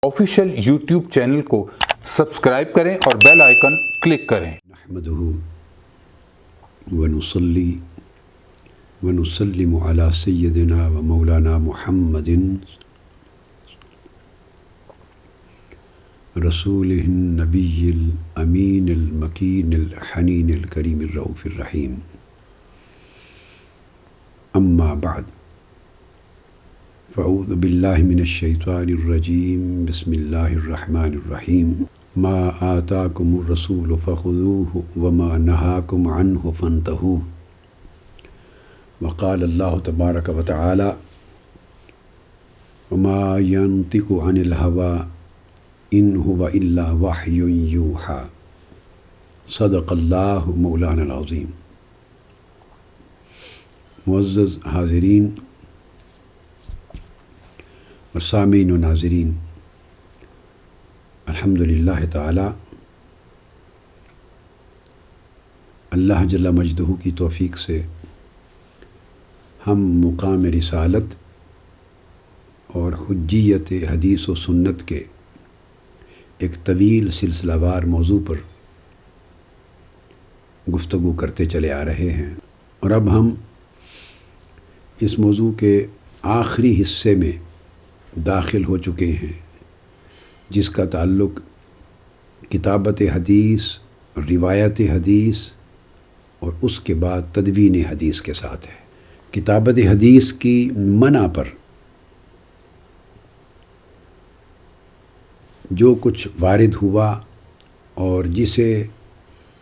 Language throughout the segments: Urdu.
آفیشیل یوٹیوب چینل کو سبسکرائب کریں اور بیل آئیکن کلک کریں۔ نحمده ونصلي ونسلم على سيدنا ومولانا محمد رسوله النبي الأمين المكين الحنين الكريم الرؤوف الرحيم، أما بعد، فأعوذ بالله من الشيطان الرجيم، بسم الله الرحمن الرحيم، ما آتاكم الرسول فخذوه وما نهاكم عنه فانتهوا، وقال الله تبارك وتعالى، وما ينطق عن الهوى إن هو إلا وحي يوحى، صدق الله مولانا العظيم۔ معزز حاضرین اور سامعین و ناظرین، الحمدللہ تعالی اللہ جل مجدہ کی توفیق سے ہم مقام رسالت اور حجیت حدیث و سنت کے ایک طویل سلسلہ وار موضوع پر گفتگو کرتے چلے آ رہے ہیں، اور اب ہم اس موضوع کے آخری حصے میں داخل ہو چکے ہیں، جس کا تعلق کتابت حدیث، روایت حدیث اور اس کے بعد تدوین حدیث کے ساتھ ہے۔ کتابت حدیث کی منع پر جو کچھ وارد ہوا اور جسے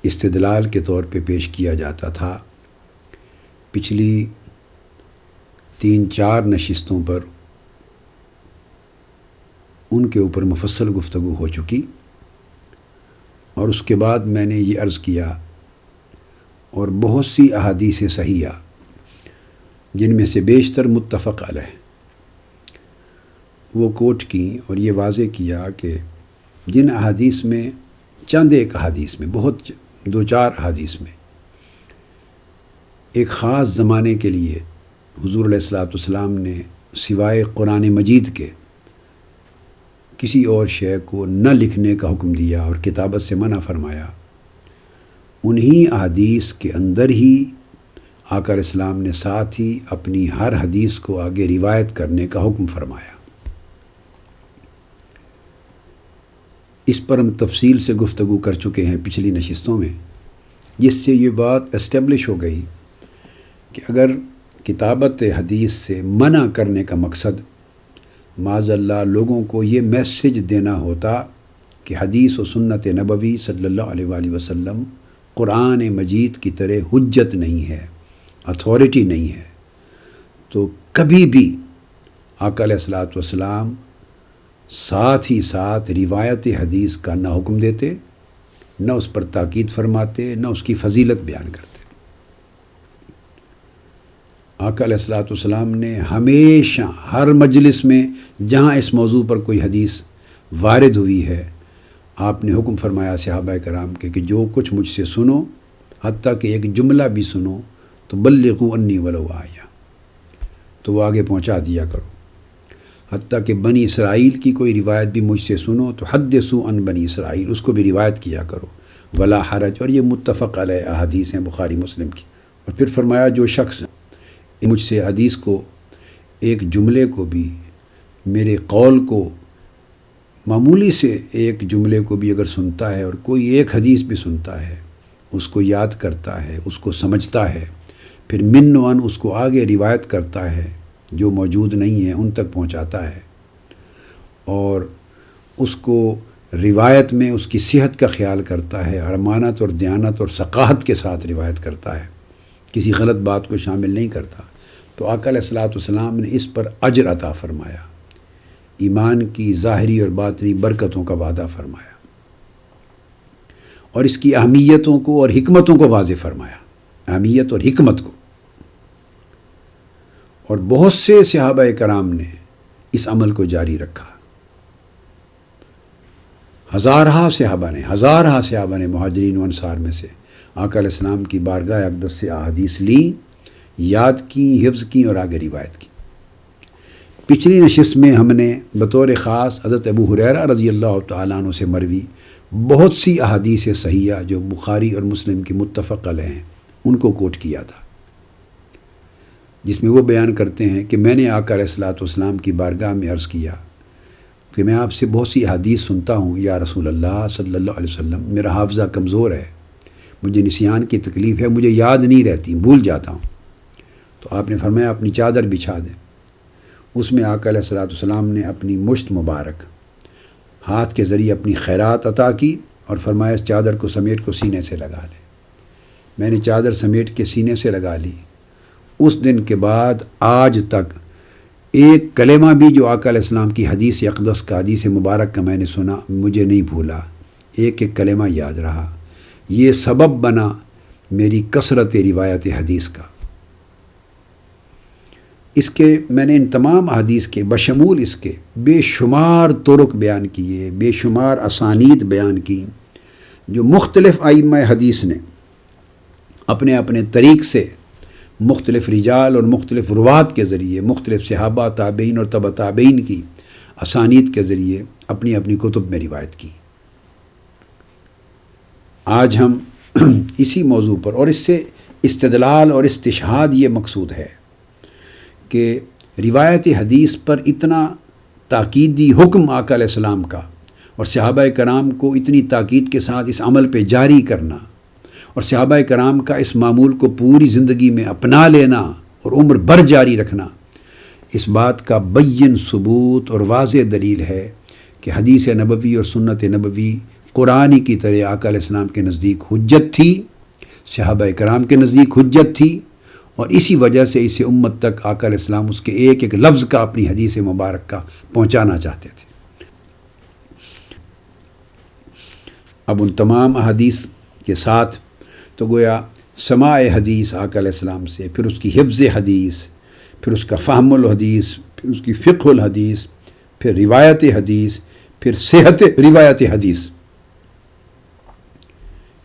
استدلال کے طور پہ پیش کیا جاتا تھا، پچھلی 3-4 نشستوں پر ان کے اوپر مفصل گفتگو ہو چکی، اور اس کے بعد میں نے یہ عرض کیا، اور بہت سی احادیث صحیحہ جن میں سے بیشتر متفق علیہ وہ کوٹ کی، اور یہ واضح کیا کہ جن احادیث میں چند ایک احادیث میں، بہت 2-4 احادیث میں ایک خاص زمانے کے لیے حضور علیہ الصلوۃ والسلام نے سوائے قرآن مجید کے کسی اور شے کو نہ لکھنے کا حکم دیا اور کتابت سے منع فرمایا، انہی احادیث کے اندر ہی آقا علیہ السلام نے ساتھ ہی اپنی ہر حدیث کو آگے روایت کرنے کا حکم فرمایا۔ اس پر ہم تفصیل سے گفتگو کر چکے ہیں پچھلی نشستوں میں، جس سے یہ بات اسٹیبلش ہو گئی کہ اگر کتابت حدیث سے منع کرنے کا مقصد معاذ اللہ لوگوں کو یہ میسج دینا ہوتا کہ حدیث و سنت نبوی صلی اللہ علیہ وآلہ وسلم قرآن مجید کی طرح حجت نہیں ہے، اتھارٹی نہیں ہے، تو کبھی بھی آقا علیہ الصلوۃ والسلام ساتھ ہی ساتھ روایت حدیث کا نہ حکم دیتے، نہ اس پر تاکید فرماتے، نہ اس کی فضیلت بیان کرتے۔ آقا علیہ الصلوۃ والسلام نے ہمیشہ ہر مجلس میں جہاں اس موضوع پر کوئی حدیث وارد ہوئی ہے، آپ نے حکم فرمایا صحابہ کرام کے کہ جو کچھ مجھ سے سنو، حتیٰ کہ ایک جملہ بھی سنو تو بلغوا انی ولو آیا، تو وہ آگے پہنچا دیا کرو۔ حتیٰ کہ بنی اسرائیل کی کوئی روایت بھی مجھ سے سنو تو حدثوا عن بنی اسرائیل، اس کو بھی روایت کیا کرو، ولا حرج۔ اور یہ متفق علیہ احادیث ہیں بخاری مسلم کی۔ اور پھر فرمایا جو شخص مجھ سے حدیث کو، ایک جملے کو بھی، میرے قول کو، معمولی سے ایک جملے کو بھی اگر سنتا ہے، اور کوئی ایک حدیث بھی سنتا ہے، اس کو یاد کرتا ہے، اس کو سمجھتا ہے، پھر من و ان اس کو آگے روایت کرتا ہے، جو موجود نہیں ہے ان تک پہنچاتا ہے، اور اس کو روایت میں اس کی صحت کا خیال کرتا ہے، امانت اور دیانت اور ثقافت کے ساتھ روایت کرتا ہے، کسی غلط بات کو شامل نہیں کرتا، تو آقا علیہ الصلوۃ والسلام نے اس پر اجر عطا فرمایا، ایمان کی ظاہری اور باطنی برکتوں کا وعدہ فرمایا، اور اس کی اہمیتوں کو اور حکمتوں کو واضح فرمایا، اہمیت اور حکمت کو۔ اور بہت سے صحابہ کرام نے اس عمل کو جاری رکھا، ہزارہ صحابہ نے مہاجرین و انصار میں سے آقا علیہ السلام کی بارگاہ اقدس سے احادیث لی، یاد کی، حفظ کی اور آگے روایت کی۔ پچھلی نشست میں ہم نے بطور خاص حضرت ابو ہریرہ رضی اللہ تعالیٰ عنہ سے مروی بہت سی احادیث صحیحہ جو بخاری اور مسلم کی متفق علیہ ہیں ان کو کوٹ کیا تھا، جس میں وہ بیان کرتے ہیں کہ میں نے آقا علیہ الصلوۃ والسلام کی بارگاہ میں عرض کیا کہ میں آپ سے بہت سی احادیث سنتا ہوں یا رسول اللہ صلی اللہ علیہ وسلم، میرا حافظہ کمزور ہے، مجھے نسیان کی تکلیف ہے، مجھے یاد نہیں رہتی، بھول جاتا ہوں۔ تو آپ نے فرمایا اپنی چادر بچھا دیں۔ اس میں آقا علیہ الصلوۃ والسلام نے اپنی مشت مبارک ہاتھ کے ذریعے اپنی خیرات عطا کی اور فرمایا اس چادر کو سمیٹ کو سینے سے لگا لے۔ میں نے چادر سمیٹ کے سینے سے لگا لی۔ اس دن کے بعد آج تک ایک کلمہ بھی جو آقا علیہ السلام کی حدیث اقدس کا، حدیث مبارک کا میں نے سنا، مجھے نہیں بھولا، ایک ایک کلمہ یاد رہا۔ یہ سبب بنا میری کثرت روایت حدیث کا۔ اس کے میں نے ان تمام احادیث کے بشمول اس کے بے شمار طرق بیان کیے، بے شمار اسانید بیان کی، جو مختلف ائمہ حدیث نے اپنے اپنے طریق سے مختلف رجال اور مختلف روات کے ذریعے، مختلف صحابہ، تابعین اور تبع تابعین کی اسانید کے ذریعے اپنی اپنی کتب میں روایت کی۔ آج ہم اسی موضوع پر، اور اس سے استدلال اور استشہاد یہ مقصود ہے کہ روایت حدیث پر اتنا تاکیدی حکم آقا علیہ السلام کا اور صحابہ کرام کو اتنی تاکید کے ساتھ اس عمل پہ جاری کرنا اور صحابہ کرام کا اس معمول کو پوری زندگی میں اپنا لینا اور عمر بھر جاری رکھنا، اس بات کا بین ثبوت اور واضح دلیل ہے کہ حدیث نبوی اور سنت نبوی قرآن کی طرح آقا علیہ السلام کے نزدیک حجت تھی، صحابہ کرام کے نزدیک حجت تھی، اور اسی وجہ سے اسے امت تک آقا علیہ السلام اس کے ایک ایک لفظ کا اپنی حدیث مبارک کا پہنچانا چاہتے تھے۔ اب ان تمام احادیث کے ساتھ تو گویا سماع حدیث آقا علیہ السلام سے، پھر اس کی حفظ حدیث، پھر اس کا فہم الحدیث، پھر اس کی فقہ الحدیث، پھر روایت حدیث، پھر صحت روایت حدیث،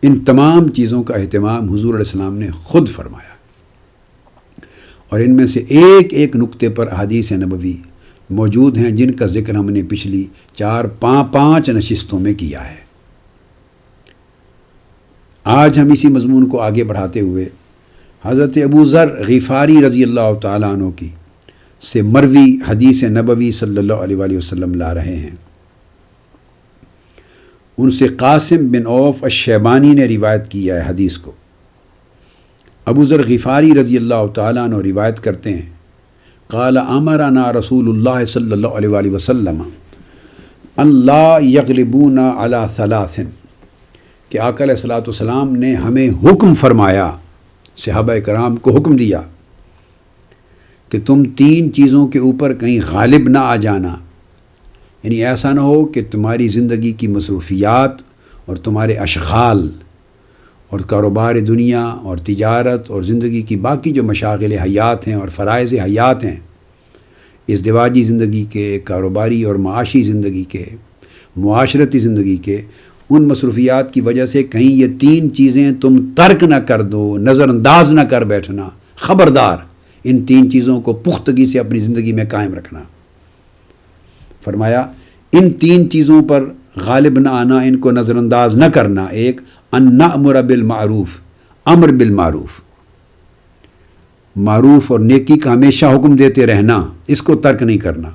ان تمام چیزوں کا اہتمام حضور علیہ السلام نے خود فرمایا، اور ان میں سے ایک ایک نقطے پر احادیث نبوی موجود ہیں جن کا ذکر ہم نے پچھلی 4-5 نشستوں میں کیا ہے۔ آج ہم اسی مضمون کو آگے بڑھاتے ہوئے حضرت ابو ذر غفاری رضی اللہ تعالیٰ عنہ کی سے مروی حدیث نبوی صلی اللہ علیہ وآلہ وسلم لا رہے ہیں۔ ان سے قاسم بن عوف الشیبانی نے روایت کیا ہے حدیث کو۔ ابو ذر غفاری رضی اللہ تعالیٰ عنہ روایت کرتے ہیں، قال امرنا رسول اللہ صلی اللہ علیہ وآلہ وسلم ان لا یغلبونا علی ثلاث، کہ آقا علیہ الصلوۃ والسلام نے ہمیں حکم فرمایا، صحابہ کرام کو حکم دیا کہ تم 3 چیزوں کے اوپر کہیں غالب نہ آ جانا، یعنی ایسا نہ ہو کہ تمہاری زندگی کی مصروفیات اور تمہارے اشغال اور کاروبار دنیا اور تجارت اور زندگی کی باقی جو مشاغل حیات ہیں اور فرائض حیات ہیں، ازدواجی زندگی کے، کاروباری اور معاشی زندگی کے، معاشرتی زندگی کے، ان مصروفیات کی وجہ سے کہیں یہ 3 چیزیں تم ترک نہ کر دو، نظر انداز نہ کر بیٹھنا، خبردار ان 3 چیزوں کو پختگی سے اپنی زندگی میں قائم رکھنا۔ فرمایا ان 3 چیزوں پر غالب نہ آنا، ان کو نظر انداز نہ کرنا۔ ایک، ان نأمر بالمعروف، امر بالمعروف، معروف اور نیکی کا ہمیشہ حکم دیتے رہنا، اس کو ترک نہیں کرنا۔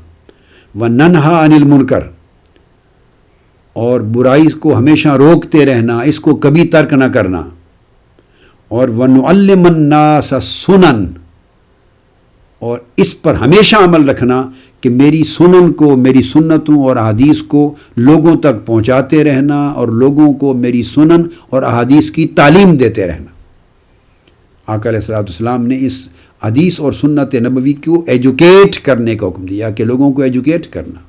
وننہا عن المنکر، اور برائی کو ہمیشہ روکتے رہنا، اس کو کبھی ترک نہ کرنا۔ اور وَنُعَلِّمَ النَّاسَ سُنَن، اور اس پر ہمیشہ عمل رکھنا کہ میری سنن کو، میری سنتوں اور احادیث کو لوگوں تک پہنچاتے رہنا اور لوگوں کو میری سنن اور احادیث کی تعلیم دیتے رہنا۔ آقا علیہ الصلوۃ والسلام نے اس حدیث اور سنت نبوی کو ایجوکیٹ کرنے کا حکم دیا کہ لوگوں کو ایجوکیٹ کرنا۔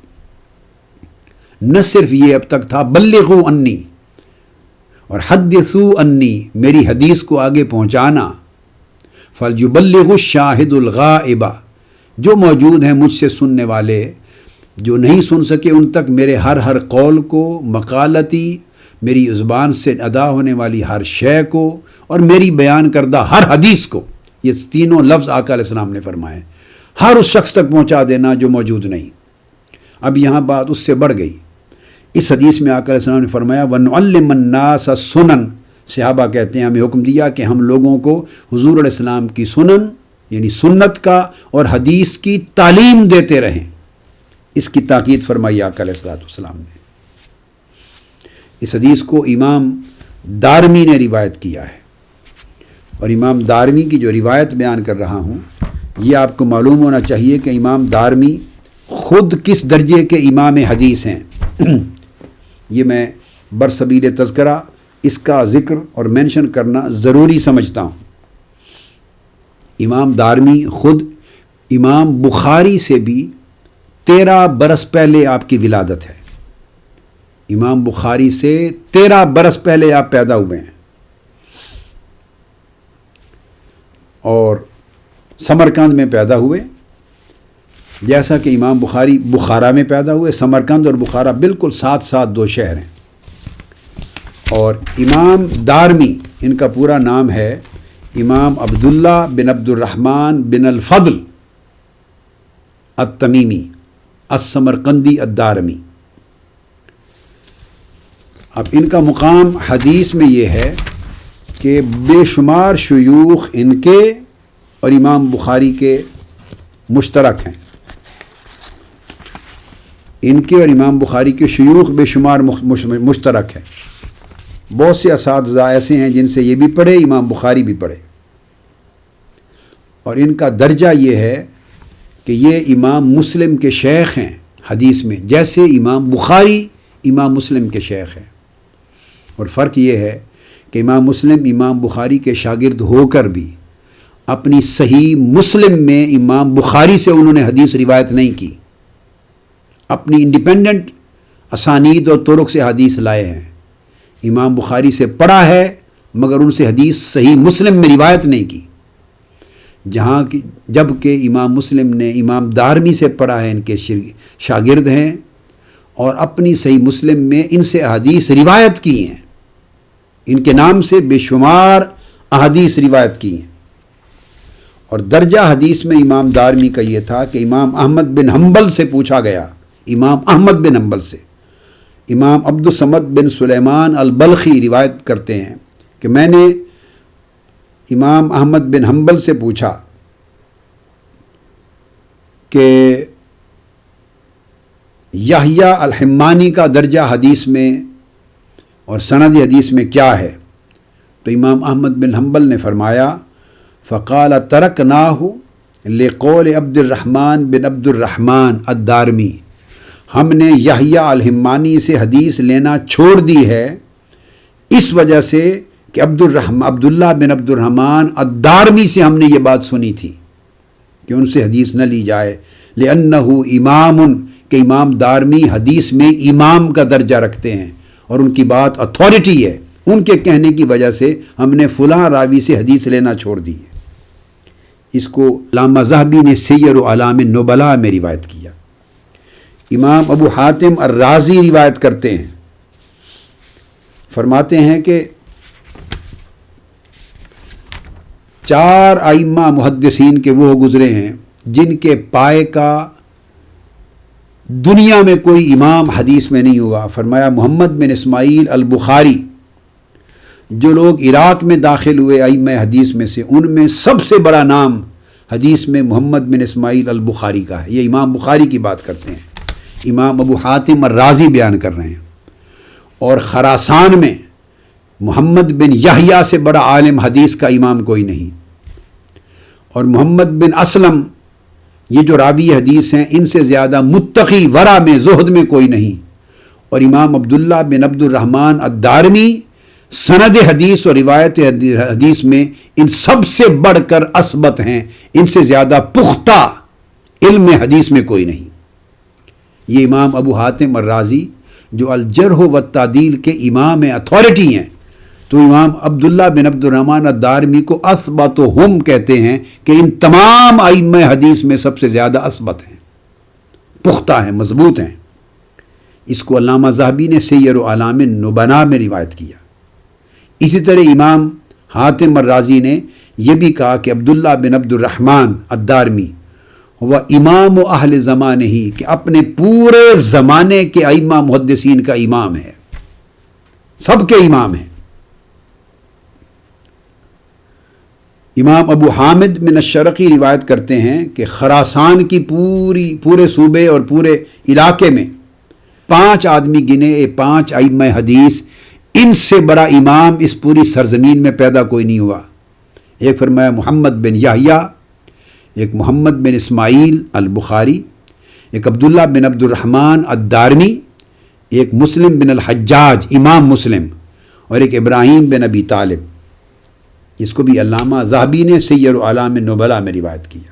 نہ صرف یہ اب تک تھا بلغوا انی اور حدثوا انی، میری حدیث کو آگے پہنچانا۔ فَلْيُبَلِّغُ الشَّاهِدُ الْغَائِبَ، جو موجود ہیں مجھ سے سننے والے، جو نہیں سن سکے ان تک میرے ہر قول کو، مقالتی میری زبان سے ادا ہونے والی ہر شے کو، اور میری بیان کردہ ہر حدیث کو۔ یہ تینوں لفظ آقا علیہ السلام نے فرمائے، ہر اس شخص تک پہنچا دینا جو موجود نہیں۔ اب یہاں بات اس سے بڑھ گئی۔ اس حدیث میں آقا علیہ السلام نے فرمایا وَنُعَلِّمَ النَّاسَ سُنَن، صحابہ کہتے ہیں ہمیں حکم دیا کہ ہم لوگوں کو حضور علیہ السلام کی سنن یعنی سنت کا اور حدیث کی تعلیم دیتے رہیں۔ اس کی تاکید فرمائی آقا علیہ السلام نے۔ اس حدیث کو امام دارمی نے روایت کیا ہے، اور امام دارمی کی جو روایت بیان کر رہا ہوں یہ آپ کو معلوم ہونا چاہیے کہ امام دارمی خود کس درجے کے امام حدیث ہیں۔ یہ میں برسبیل تذکرہ اس کا ذکر اور مینشن کرنا ضروری سمجھتا ہوں۔ امام دارمی خود امام بخاری سے بھی 13 برس پہلے آپ کی ولادت ہے۔ امام بخاری سے 13 برس پہلے آپ پیدا ہوئے ہیں، اور سمرقند میں پیدا ہوئے، جیسا کہ امام بخاری بخارا میں پیدا ہوئے۔ سمرقند اور بخارا بالکل ساتھ ساتھ دو شہر ہیں۔ اور امام دارمی ان کا پورا نام ہے امام عبداللہ بن عبد الرحمن بن الفضل التمیمی السمرقندی الدارمی۔ اب ان کا مقام حدیث میں یہ ہے کہ بے شمار شیوخ ان کے اور امام بخاری کے مشترک ہیں۔ ان کے اور امام بخاری کے شیوخ بے شمار مشترک ہیں۔ بہت سے اساتذہ ایسے ہیں جن سے یہ بھی پڑھے، امام بخاری بھی پڑھے، اور ان کا درجہ یہ ہے کہ یہ امام مسلم کے شیخ ہیں حدیث میں، جیسے امام بخاری امام مسلم کے شیخ ہیں۔ اور فرق یہ ہے کہ امام مسلم امام بخاری کے شاگرد ہو کر بھی اپنی صحیح مسلم میں امام بخاری سے انہوں نے حدیث روایت نہیں کی، اپنی انڈیپینڈنٹ اسانید اور طرق سے حدیث لائے ہیں۔ امام بخاری سے پڑھا ہے مگر ان سے حدیث صحیح مسلم میں روایت نہیں کی، جب کہ امام مسلم نے امام دارمی سے پڑھا ہے، ان کے شاگرد ہیں، اور اپنی صحیح مسلم میں ان سے احادیث روایت کی ہیں، ان کے نام سے بے شمار احادیث روایت کی ہیں۔ اور درجہ حدیث میں امام دارمی کا یہ تھا کہ امام احمد بن حنبل سے پوچھا گیا، امام احمد بن حنبل سے۔ امام عبد الصمد بن سلیمان البلخی روایت کرتے ہیں کہ میں نے امام احمد بن حنبل سے پوچھا کہ یحییٰ الحمانی کا درجہ حدیث میں اور سند حدیث میں کیا ہے؟ تو امام احمد بن حنبل نے فرمایا فقال ترکناہ لقول عبد الرحمن بن عبد الرحمن الدارمی، ہم نے یحییٰ الحمانی سے حدیث لینا چھوڑ دی ہے اس وجہ سے کہ عبداللہ بن عبد الرحمن الدارمی سے ہم نے یہ بات سنی تھی کہ ان سے حدیث نہ لی جائے، لأنہ امام، کہ امام دارمی حدیث میں امام کا درجہ رکھتے ہیں اور ان کی بات اتھارٹی ہے، ان کے کہنے کی وجہ سے ہم نے فلاں راوی سے حدیث لینا چھوڑ دی ہے۔ اس کو علامہ ذہبی نے سیر اعلام النبلاء میں روایت کیا۔ امام ابو حاتم الرازی روایت کرتے ہیں، فرماتے ہیں کہ 4 ائمہ محدثین کے وہ گزرے ہیں جن کے پائے کا دنیا میں کوئی امام حدیث میں نہیں ہوا۔ فرمایا محمد بن اسماعیل البخاری، جو لوگ عراق میں داخل ہوئے ائمہ حدیث میں سے، ان میں سب سے بڑا نام حدیث میں محمد بن اسماعیل البخاری کا ہے۔ یہ امام بخاری کی بات کرتے ہیں، امام ابو حاتم الرازی بیان کر رہے ہیں۔ اور خراسان میں محمد بن یحییٰ سے بڑا عالم حدیث کا امام کوئی نہیں، اور محمد بن اسلم یہ جو راوی حدیث ہیں ان سے زیادہ متقی ورع میں زہد میں کوئی نہیں، اور امام عبداللہ بن عبد الرحمن الدارمی سند حدیث اور روایت حدیث میں ان سب سے بڑھ کر اثبت ہیں، ان سے زیادہ پختہ علم حدیث میں کوئی نہیں۔ یہ امام ابو حاتم الرازی جو الجرح والتعدیل کے امام اتھارٹی ہیں، تو امام عبداللہ بن عبد الرحمن الدارمی کو اثبتہم کہتے ہیں کہ ان تمام ائمہ حدیث میں سب سے زیادہ اثبت ہیں، پختہ ہیں، مضبوط ہیں۔ اس کو علامہ ذہبی نے سیر اعلام النبلاء میں روایت کیا۔ اسی طرح امام حاتم الرازی نے یہ بھی کہا کہ عبداللہ بن عبد الرحمن الدارمی وہ امام و اہل زمانے ہی، کہ اپنے پورے زمانے کے ائمہ محدثین کا امام ہے، سب کے امام ہیں۔ امام ابو حامد من الشرقی روایت کرتے ہیں کہ خراسان کی پورے صوبے اور پورے علاقے میں 5 آدمی گنے، 5 ائمہ حدیث، ان سے بڑا امام اس پوری سرزمین میں پیدا کوئی نہیں ہوا۔ ایک فرمایا محمد بن یحییٰ، ایک محمد بن اسماعیل البخاری، ایک عبداللہ بن عبد الرحمن الدارمی، ایک مسلم بن الحجاج امام مسلم، اور ایک ابراہیم بن ابی طالب۔ اس کو بھی علامہ ذہبی نے سیر اعلام النبلاء میں روایت کیا۔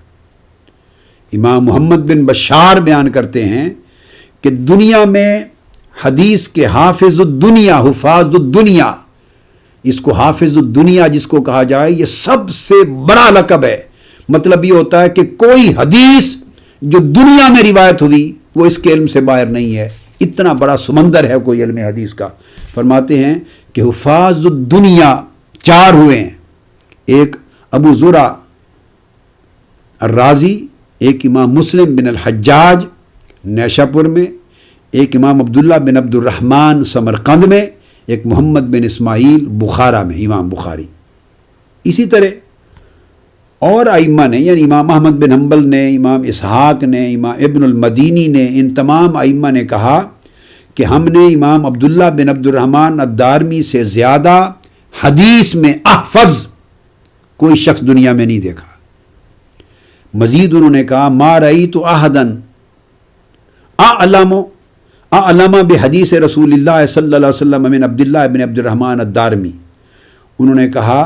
امام محمد بن بشار بیان کرتے ہیں کہ دنیا میں حدیث کے حافظ الدنیا، حفاظ الدنیا، اس کو حافظ الدنیا جس کو کہا جائے، یہ سب سے بڑا لقب ہے۔ مطلب یہ ہوتا ہے کہ کوئی حدیث جو دنیا میں روایت ہوئی وہ اس کے علم سے باہر نہیں ہے، اتنا بڑا سمندر ہے کوئی علم حدیث کا۔ فرماتے ہیں کہ حفاظ الدنیا 4 ہوئے ہیں، ایک ابو زرع الرازی، ایک امام مسلم بن الحجاج نیشاپور میں، ایک امام عبداللہ بن عبد الرحمن سمرقند میں، ایک محمد بن اسماعیل بخارا میں، امام بخاری۔ اسی طرح اور ائمہ نے، یعنی امام احمد بن حنبل نے، امام اسحاق نے، امام ابن المدینی نے، ان تمام ائمہ نے کہا کہ ہم نے امام عبداللہ بن عبد الرحمن الدارمی سے زیادہ حدیث میں احفظ کوئی شخص دنیا میں نہیں دیکھا۔ مزید انہوں نے کہا ما رأیت احدا اعلم بحدیث رسول اللہ صلی اللہ علیہ وسلم من عبداللہ بن عبد الرحمن الدارمی۔ انہوں نے کہا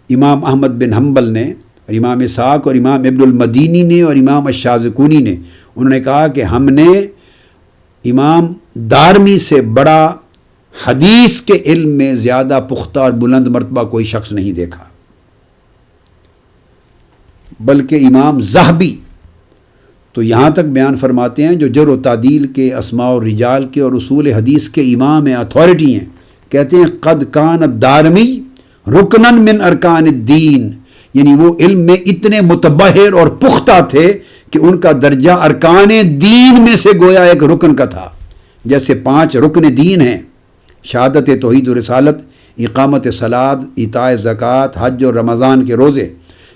امام احمد بن حنبل نے اور امام اسحاق اور امام ابن المدینی نے اور امام الشاذکونی نے، انہوں نے کہا کہ ہم نے امام دارمی سے بڑا حدیث کے علم میں زیادہ پختہ اور بلند مرتبہ کوئی شخص نہیں دیکھا۔ بلکہ امام ذہبی تو یہاں تک بیان فرماتے ہیں، جو جرح و تعدیل کے، اسماء و رجال کے اور اصول حدیث کے امام ہیں، اتھارٹی ہیں، کہتے ہیں قد کان الدارمی رکنن من ارکان الدین، یعنی وہ علم میں اتنے متبحر اور پختہ تھے کہ ان کا درجہ ارکان دین میں سے گویا ایک رکن کا تھا۔ جیسے 5 رکن دین ہیں، شہادت توحید و رسالت، اقامت صلاۃ، ایتاء زکوٰۃ، حج اور رمضان کے روزے،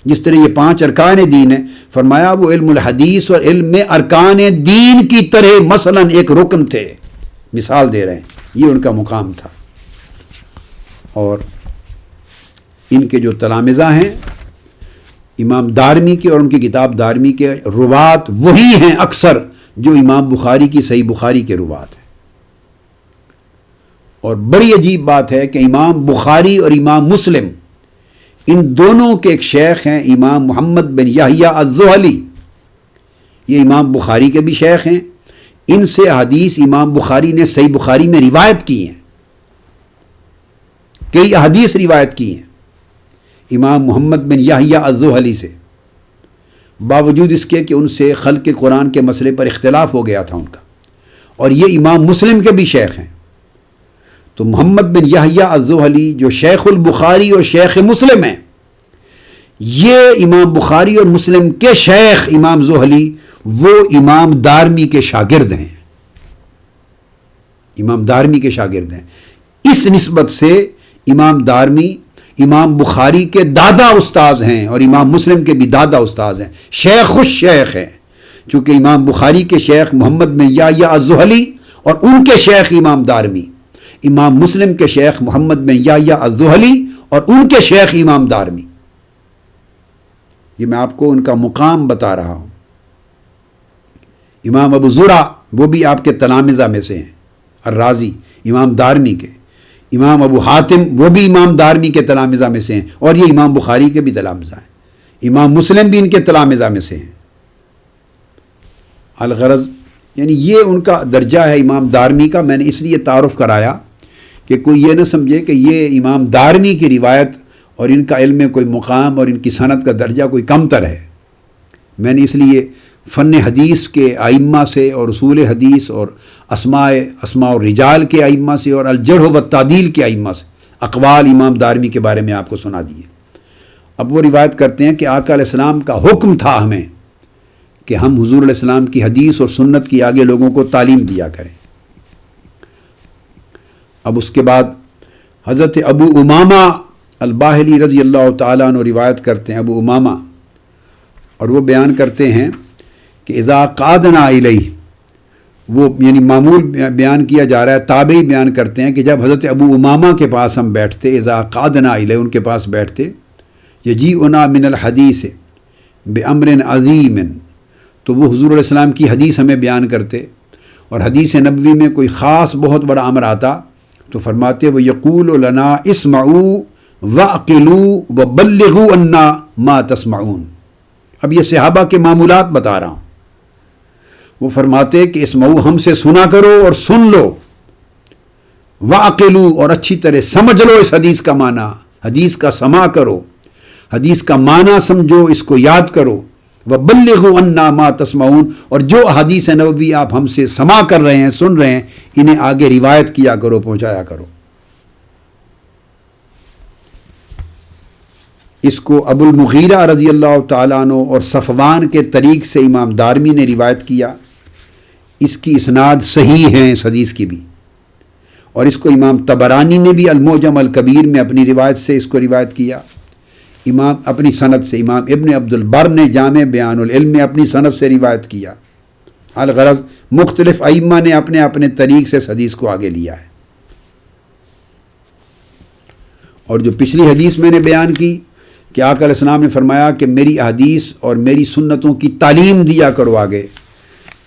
جس طرح یہ 5 ارکان دین ہیں، فرمایا وہ علم الحدیث اور علم میں ارکان دین کی طرح مثلا ایک رکن تھے۔ مثال دے رہے ہیں، یہ ان کا مقام تھا۔ اور ان کے جو تلامذہ ہیں امام دارمی کے اور ان کی کتاب دارمی کے روات وہی ہیں اکثر جو امام بخاری کی صحیح بخاری کے روات ہیں۔ اور بڑی عجیب بات ہے کہ امام بخاری اور امام مسلم ان دونوں کے ایک شیخ ہیں امام محمد بن یحییٰ الزہلی، یہ امام بخاری کے بھی شیخ ہیں، ان سے حدیث امام بخاری نے صحیح بخاری میں روایت کی ہیں، کئی حدیث روایت کی ہیں امام محمد بن یحییٰ الزہلی سے، باوجود اس کے کہ ان سے خلق قرآن کے مسئلے پر اختلاف ہو گیا تھا ان کا، اور یہ امام مسلم کے بھی شیخ ہیں۔ تو محمد بن یحییٰ الزہلی جو شیخ البخاری اور شیخ مسلم ہیں، یہ امام بخاری اور مسلم کے شیخ امام زہلی وہ امام دارمی کے شاگرد ہیں، امام دارمی کے شاگرد ہیں۔ اس نسبت سے امام دارمی امام بخاری کے دادا استاذ ہیں اور امام مسلم کے بھی دادا استاذ ہیں، شیخ الشیخ ہیں، چونکہ امام بخاری کے شیخ محمد بن یحییٰ الزہلی اور ان کے شیخ امام دارمی، امام مسلم کے شیخ محمد بن یحییٰ الزہلی اور ان کے شیخ امام دارمی۔ یہ میں آپ کو ان کا مقام بتا رہا ہوں۔ امام ابو زرع وہ بھی آپ کے تلامذہ میں سے ہیں، الرازی امام دارمی کے، امام ابو حاتم وہ بھی امام دارمی کے تلامذہ میں سے ہیں، اور یہ امام بخاری کے بھی تلامذہ ہیں، امام مسلم بھی ان کے تلامذہ میں سے ہیں۔ الغرض یعنی یہ ان کا درجہ ہے امام دارمی کا۔ میں نے اس لیے تعارف کرایا کہ کوئی یہ نہ سمجھے کہ یہ امام دارمی کی روایت اور ان کا علم میں کوئی مقام اور ان کی صنعت کا درجہ کوئی کم تر ہے۔ میں نے اس لیے فن حدیث کے ائمہ سے اور اصول حدیث اور اسماء الرجال کے ائمہ سے اور الجرح و تعدیل کے ائمہ سے اقوال امام دارمی کے بارے میں آپ کو سنا دیے۔ اب وہ روایت کرتے ہیں کہ آقا علیہ السلام کا حکم تھا ہمیں کہ ہم حضور علیہ السلام کی حدیث اور سنت کی آگے لوگوں کو تعلیم دیا کریں۔ اب اس کے بعد حضرت ابو امامہ الباہلی رضی اللہ تعالیٰ عنہ روایت کرتے ہیں، ابو امامہ، اور وہ بیان کرتے ہیں کہ اذا قعدنا الیہ، وہ یعنی معمول بیان کیا جا رہا ہے، تابعی بیان کرتے ہیں کہ جب حضرت ابو امامہ کے پاس ہم بیٹھتے، اذا قعدنا الیہ، ان کے پاس بیٹھتے، یجیئنا من الحدیث بامر عظیم، تو وہ حضور علیہ السلام کی حدیث ہمیں بیان کرتے، اور حدیث نبوی میں کوئی خاص بہت بڑا امر آتا تو فرماتے وہ یقول لنا اسمعوا واعقلوا وبلغوا عنا ما تسمعون۔ اب یہ صحابہ کے معمولات بتا رہا ہوں۔ وہ فرماتے کہ اسمعوا، ہم سے سنا کرو اور سن لو، واعقلوا، اور اچھی طرح سمجھ لو اس حدیث کا معنی، حدیث کا سماع کرو، حدیث کا معنی سمجھو، اس کو یاد کرو، وبلغوا عنا ما تسمعون، اور جو احادیث نبوی آپ ہم سے سماع کر رہے ہیں، سن رہے ہیں، انہیں آگے روایت کیا کرو، پہنچایا کرو۔ اس کو ابو المغیرہ رضی اللہ تعالیٰ عنہ اور صفوان کے طریق سے امام دارمی نے روایت کیا، اس کی اسناد صحیح ہیں اس حدیث کی بھی، اور اس کو امام طبرانی نے بھی المعجم الکبیر میں اپنی روایت سے اس کو روایت کیا، امام اپنی سند سے، امام ابن عبد البر نے جامع بیان العلم میں اپنی سند سے روایت کیا۔ الغرض مختلف ائمہ نے اپنے اپنے طریق سے اس حدیث کو آگے لیا ہے۔ اور جو پچھلی حدیث میں نے بیان کی کہ آقا علیہ السلام نے فرمایا کہ میری احادیث اور میری سنتوں کی تعلیم دیا کرو آگے،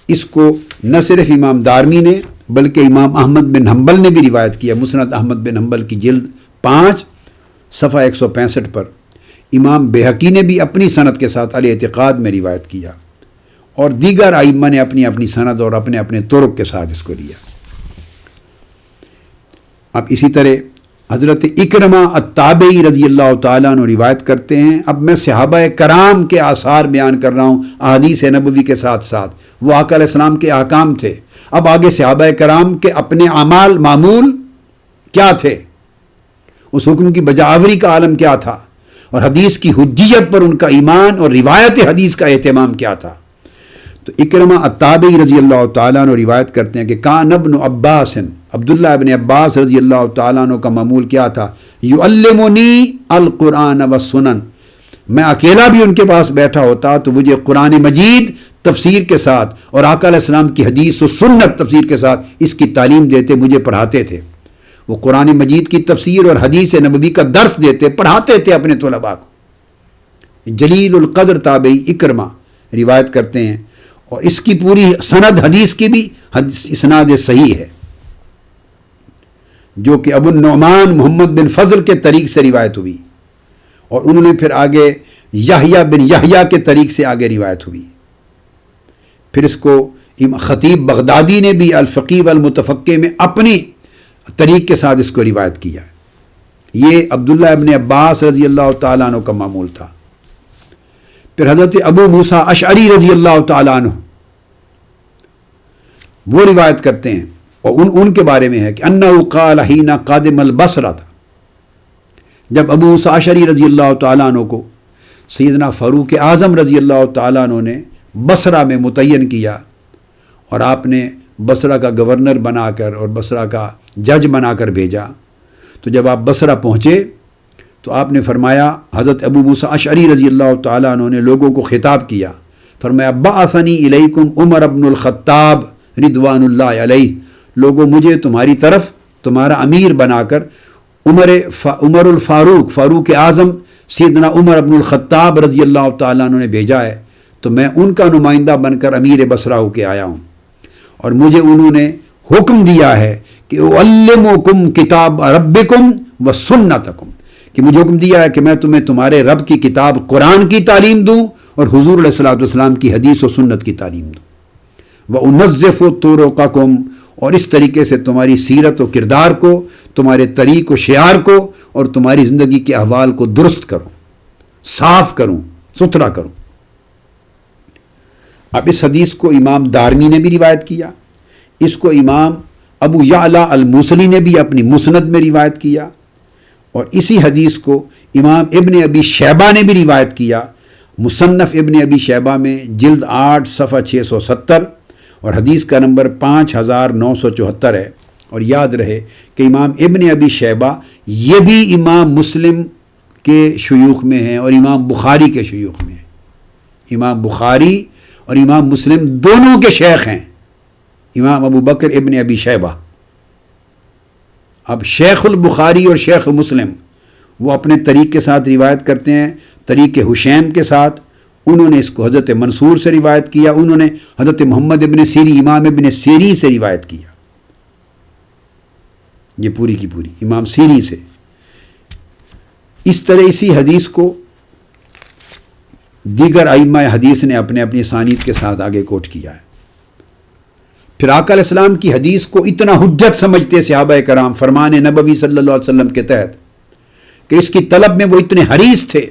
اس کو نہ صرف امام دارمی نے بلکہ امام احمد بن حنبل نے بھی روایت کیا، مسند احمد بن حنبل کی جلد 5 صفحہ 165 پر۔ امام بہقی نے بھی اپنی سند کے ساتھ الاعتقاد میں روایت کیا، اور دیگر ائمہ نے اپنی اپنی سند اور اپنے اپنے طرق کے ساتھ اس کو لیا۔ اب اسی طرح حضرت اکرمہ التابعی رضی اللہ تعالیٰ عنہ روایت کرتے ہیں، اب میں صحابہ کرام کے آثار بیان کر رہا ہوں احادیث نبوی کے ساتھ ساتھ، وہ آقا علیہ السلام کے احکام تھے، اب آگے صحابہ کرام کے اپنے اعمال معمول کیا تھے، اس حکم کی بجاوری کا عالم کیا تھا، اور حدیث کی حجیت پر ان کا ایمان اور روایت حدیث کا اہتمام کیا تھا۔ تو اکرمہ التابعی رضی اللہ تعالیٰ عنہ روایت کرتے ہیں کہ کان ابن عباس، عبداللہ ابن عباس رضی اللہ تعالیٰ عنہ کا معمول کیا تھا، یعلمنی القرآن والسنن، میں اکیلا بھی ان کے پاس بیٹھا ہوتا تو مجھے قرآن مجید تفسیر کے ساتھ اور آقا علیہ السلام کی حدیث و سنت تفسیر کے ساتھ اس کی تعلیم دیتے، مجھے پڑھاتے تھے۔ وہ قرآن مجید کی تفسیر اور حدیث نبوی کا درس دیتے، پڑھاتے تھے اپنے طلباء کو۔ جلیل القدر تابعی اکرمہ روایت کرتے ہیں، اور اس کی پوری سند حدیث کی بھی اسناد صحیح ہے، جو کہ ابو النعمان محمد بن فضل کے طریق سے روایت ہوئی، اور انہوں نے پھر آگے یحییٰ بن یحییٰ کے طریق سے آگے روایت ہوئی۔ پھر اس کو خطیب بغدادی نے بھی الفقیہ والمتفقہ میں اپنی طریق کے ساتھ اس کو روایت کیا ہے۔ یہ عبداللہ ابن عباس رضی اللہ تعالیٰ عنہ کا معمول تھا۔ پھر حضرت ابو موسیٰ اشعری رضی اللہ تعالیٰ عنہ وہ روایت کرتے ہیں، اور ان کے بارے میں ہے کہ انہ قال حین قادم البصرہ تھا، جب ابو موسیٰ اشعری رضی اللہ تعالیٰ عنہ کو سیدنا فاروق اعظم رضی اللہ تعالیٰ عنہ نے بصرہ میں متعین کیا، اور آپ نے بصرہ کا گورنر بنا کر اور بصرہ کا جج بنا کر بھیجا، تو جب آپ بصرہ پہنچے تو آپ نے فرمایا، حضرت ابو موسیٰ اشعری رضی اللہ تعالیٰ عنہ نے لوگوں کو خطاب کیا، فرمایا بعثنی الیکم عمر بن الخطاب رضوان اللہ علیہ، لوگوں مجھے تمہاری طرف تمہارا امیر بنا کر عمر الفاروق، فاروق اعظم سیدنا عمر بن الخطاب رضی اللہ تعالیٰ عنہ نے بھیجا ہے، تو میں ان کا نمائندہ بن کر امیر بصرہ ہو کے آیا ہوں، اور مجھے انہوں نے حکم دیا ہے کہ اعلمکم کتاب ربکم و سنتکم، کہ مجھے حکم دیا ہے کہ میں تمہیں تمہارے رب کی کتاب قرآن کی تعلیم دوں اور حضور علیہ الصلوۃ والسلام کی حدیث و سنت کی تعلیم دوں، وانظف طرقکم، اور اس طریقے سے تمہاری سیرت و کردار کو، تمہارے طریق و شعار کو اور تمہاری زندگی کے احوال کو درست کروں، صاف کروں، ستھرا کروں۔ اب اس حدیث کو امام دارمی نے بھی روایت کیا، اس کو امام ابو یعلا الموصلی نے بھی اپنی مسند میں روایت کیا، اور اسی حدیث کو امام ابن ابی شیبہ نے بھی روایت کیا، مصنف ابن ابی شیبہ میں جلد 8 صفحہ 670 اور حدیث کا نمبر 5974 ہے. اور یاد رہے کہ امام ابن ابی شیبہ یہ بھی امام مسلم کے شیوخ میں ہیں اور امام بخاری کے شیوخ میں ہیں. امام بخاری اور امام مسلم دونوں کے شیخ ہیں امام ابو بکر ابن ابی شیبہ. اب شیخ البخاری اور شیخ مسلم وہ اپنے طریق کے ساتھ روایت کرتے ہیں، طریق حشیم کے ساتھ. انہوں نے اس کو حضرت منصور سے روایت کیا، انہوں نے حضرت محمد ابن سیری امام ابن سیری سے روایت کیا. یہ پوری کی پوری امام سیری سے. اس طرح اسی حدیث کو دیگر ائمہ حدیث نے اپنے اپنی اسانید کے ساتھ آگے کوٹ کیا ہے. پھر آقا علیہ السلام کی حدیث کو اتنا حجت سمجھتے صحابہ کرام فرمان نبوی صلی اللہ علیہ وسلم کے تحت کہ اس کی طلب میں وہ اتنے حریص تھے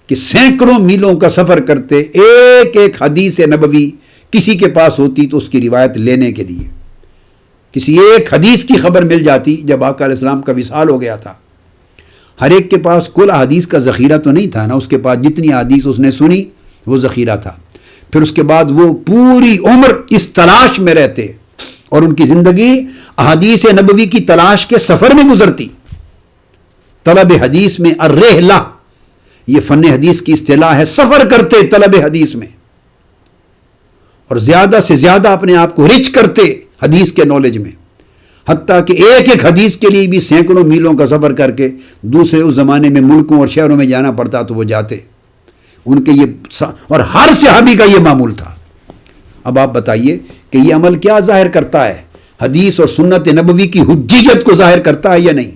کہ سینکڑوں میلوں کا سفر کرتے. ایک ایک حدیث نبوی کسی کے پاس ہوتی تو اس کی روایت لینے کے لیے کسی ایک حدیث کی خبر مل جاتی. جب آقا علیہ السلام کا وصال ہو گیا تھا ہر ایک کے پاس کل حدیث کا ذخیرہ تو نہیں تھا نا، اس کے پاس جتنی حدیث اس نے سنی وہ ذخیرہ تھا. پھر اس کے بعد وہ پوری عمر اس تلاش میں رہتے اور ان کی زندگی احادیث نبوی کی تلاش کے سفر میں گزرتی. طلب حدیث میں الرحلہ یہ فن حدیث کی اصطلاح ہے. سفر کرتے طلب حدیث میں اور زیادہ سے زیادہ اپنے آپ کو رچ کرتے حدیث کے نالج میں، حتیٰ کہ ایک ایک حدیث کے لیے بھی سینکڑوں میلوں کا سفر کر کے دوسرے اس زمانے میں ملکوں اور شہروں میں جانا پڑتا تو وہ جاتے. ان کے یہ اور ہر صحابی کا یہ معمول تھا. اب آپ بتائیے کہ یہ عمل کیا ظاہر کرتا ہے؟ حدیث اور سنت نبوی کی حجیت کو ظاہر کرتا ہے یا نہیں؟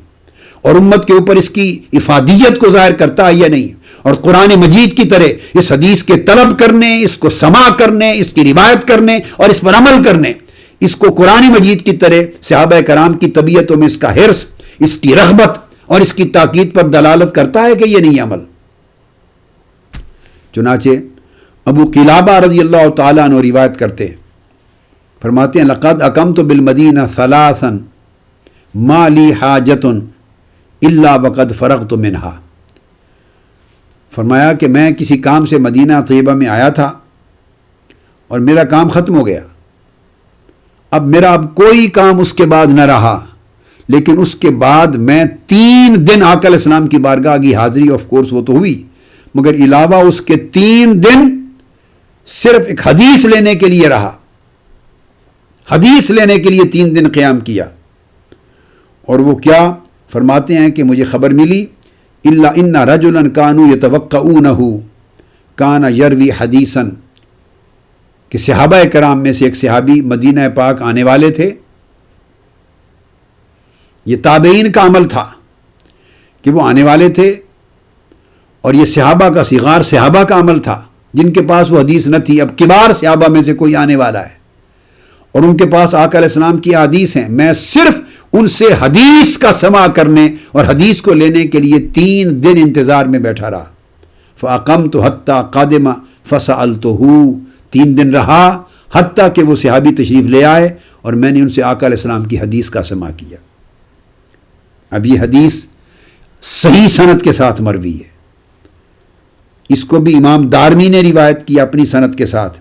اور امت کے اوپر اس کی افادیت کو ظاہر کرتا ہے یا نہیں؟ اور قرآن مجید کی طرح اس حدیث کے طلب کرنے، اس کو سماع کرنے، اس کی روایت کرنے اور اس پر عمل کرنے، اس کو قرآن مجید کی طرح صحابہ کرام کی طبیعتوں میں اس کا حرص، اس کی رغبت اور اس کی تاکید پر دلالت کرتا ہے کہ یہ نہیں عمل. چنانچہ ابو قلابہ رضی اللہ تعالیٰ عنہ روایت کرتے ہیں، فرماتے ہیں لقد اقمت بالمدینہ ثلاثا ما لی حاجت الا وقد فرغت منہا. فرمایا کہ میں کسی کام سے مدینہ طیبہ میں آیا تھا اور میرا کام ختم ہو گیا. اب کوئی کام اس کے بعد نہ رہا، لیکن اس کے بعد میں 3 دن آقا علیہ السلام کی بارگاہ کی حاضری آف کورس وہ تو ہوئی، مگر علاوہ اس کے 3 دن صرف ایک حدیث لینے کے لیے رہا. حدیث لینے کے لیے 3 دن قیام کیا. اور وہ کیا فرماتے ہیں کہ مجھے خبر ملی الا ان رجلا كانوا يتوقعونه كان يروي حديثا کہ صحابہ کرام میں سے ایک صحابی مدینہ پاک آنے والے تھے. یہ تابعین کا عمل تھا کہ وہ آنے والے تھے اور یہ صحابہ کا صغار صحابہ کا عمل تھا جن کے پاس وہ حدیث نہ تھی. اب کبار صحابہ میں سے کوئی آنے والا ہے اور ان کے پاس آقا علیہ السلام کی حدیث ہیں. میں صرف ان سے حدیث کا سماع کرنے اور حدیث کو لینے کے لیے 3 دن انتظار میں بیٹھا رہا. فَأَقَمْتُ حَتَّى قَادِمَ فَسَأَلْتُهُ 3 دن رہا حتیٰ کہ وہ صحابی تشریف لے آئے اور میں نے ان سے آقا علیہ السلام کی حدیث کا سماع کیا. اب یہ حدیث صحیح سند کے ساتھ مروی ہے. اس کو بھی امام دارمی نے روایت کیا اپنی سند کے ساتھ،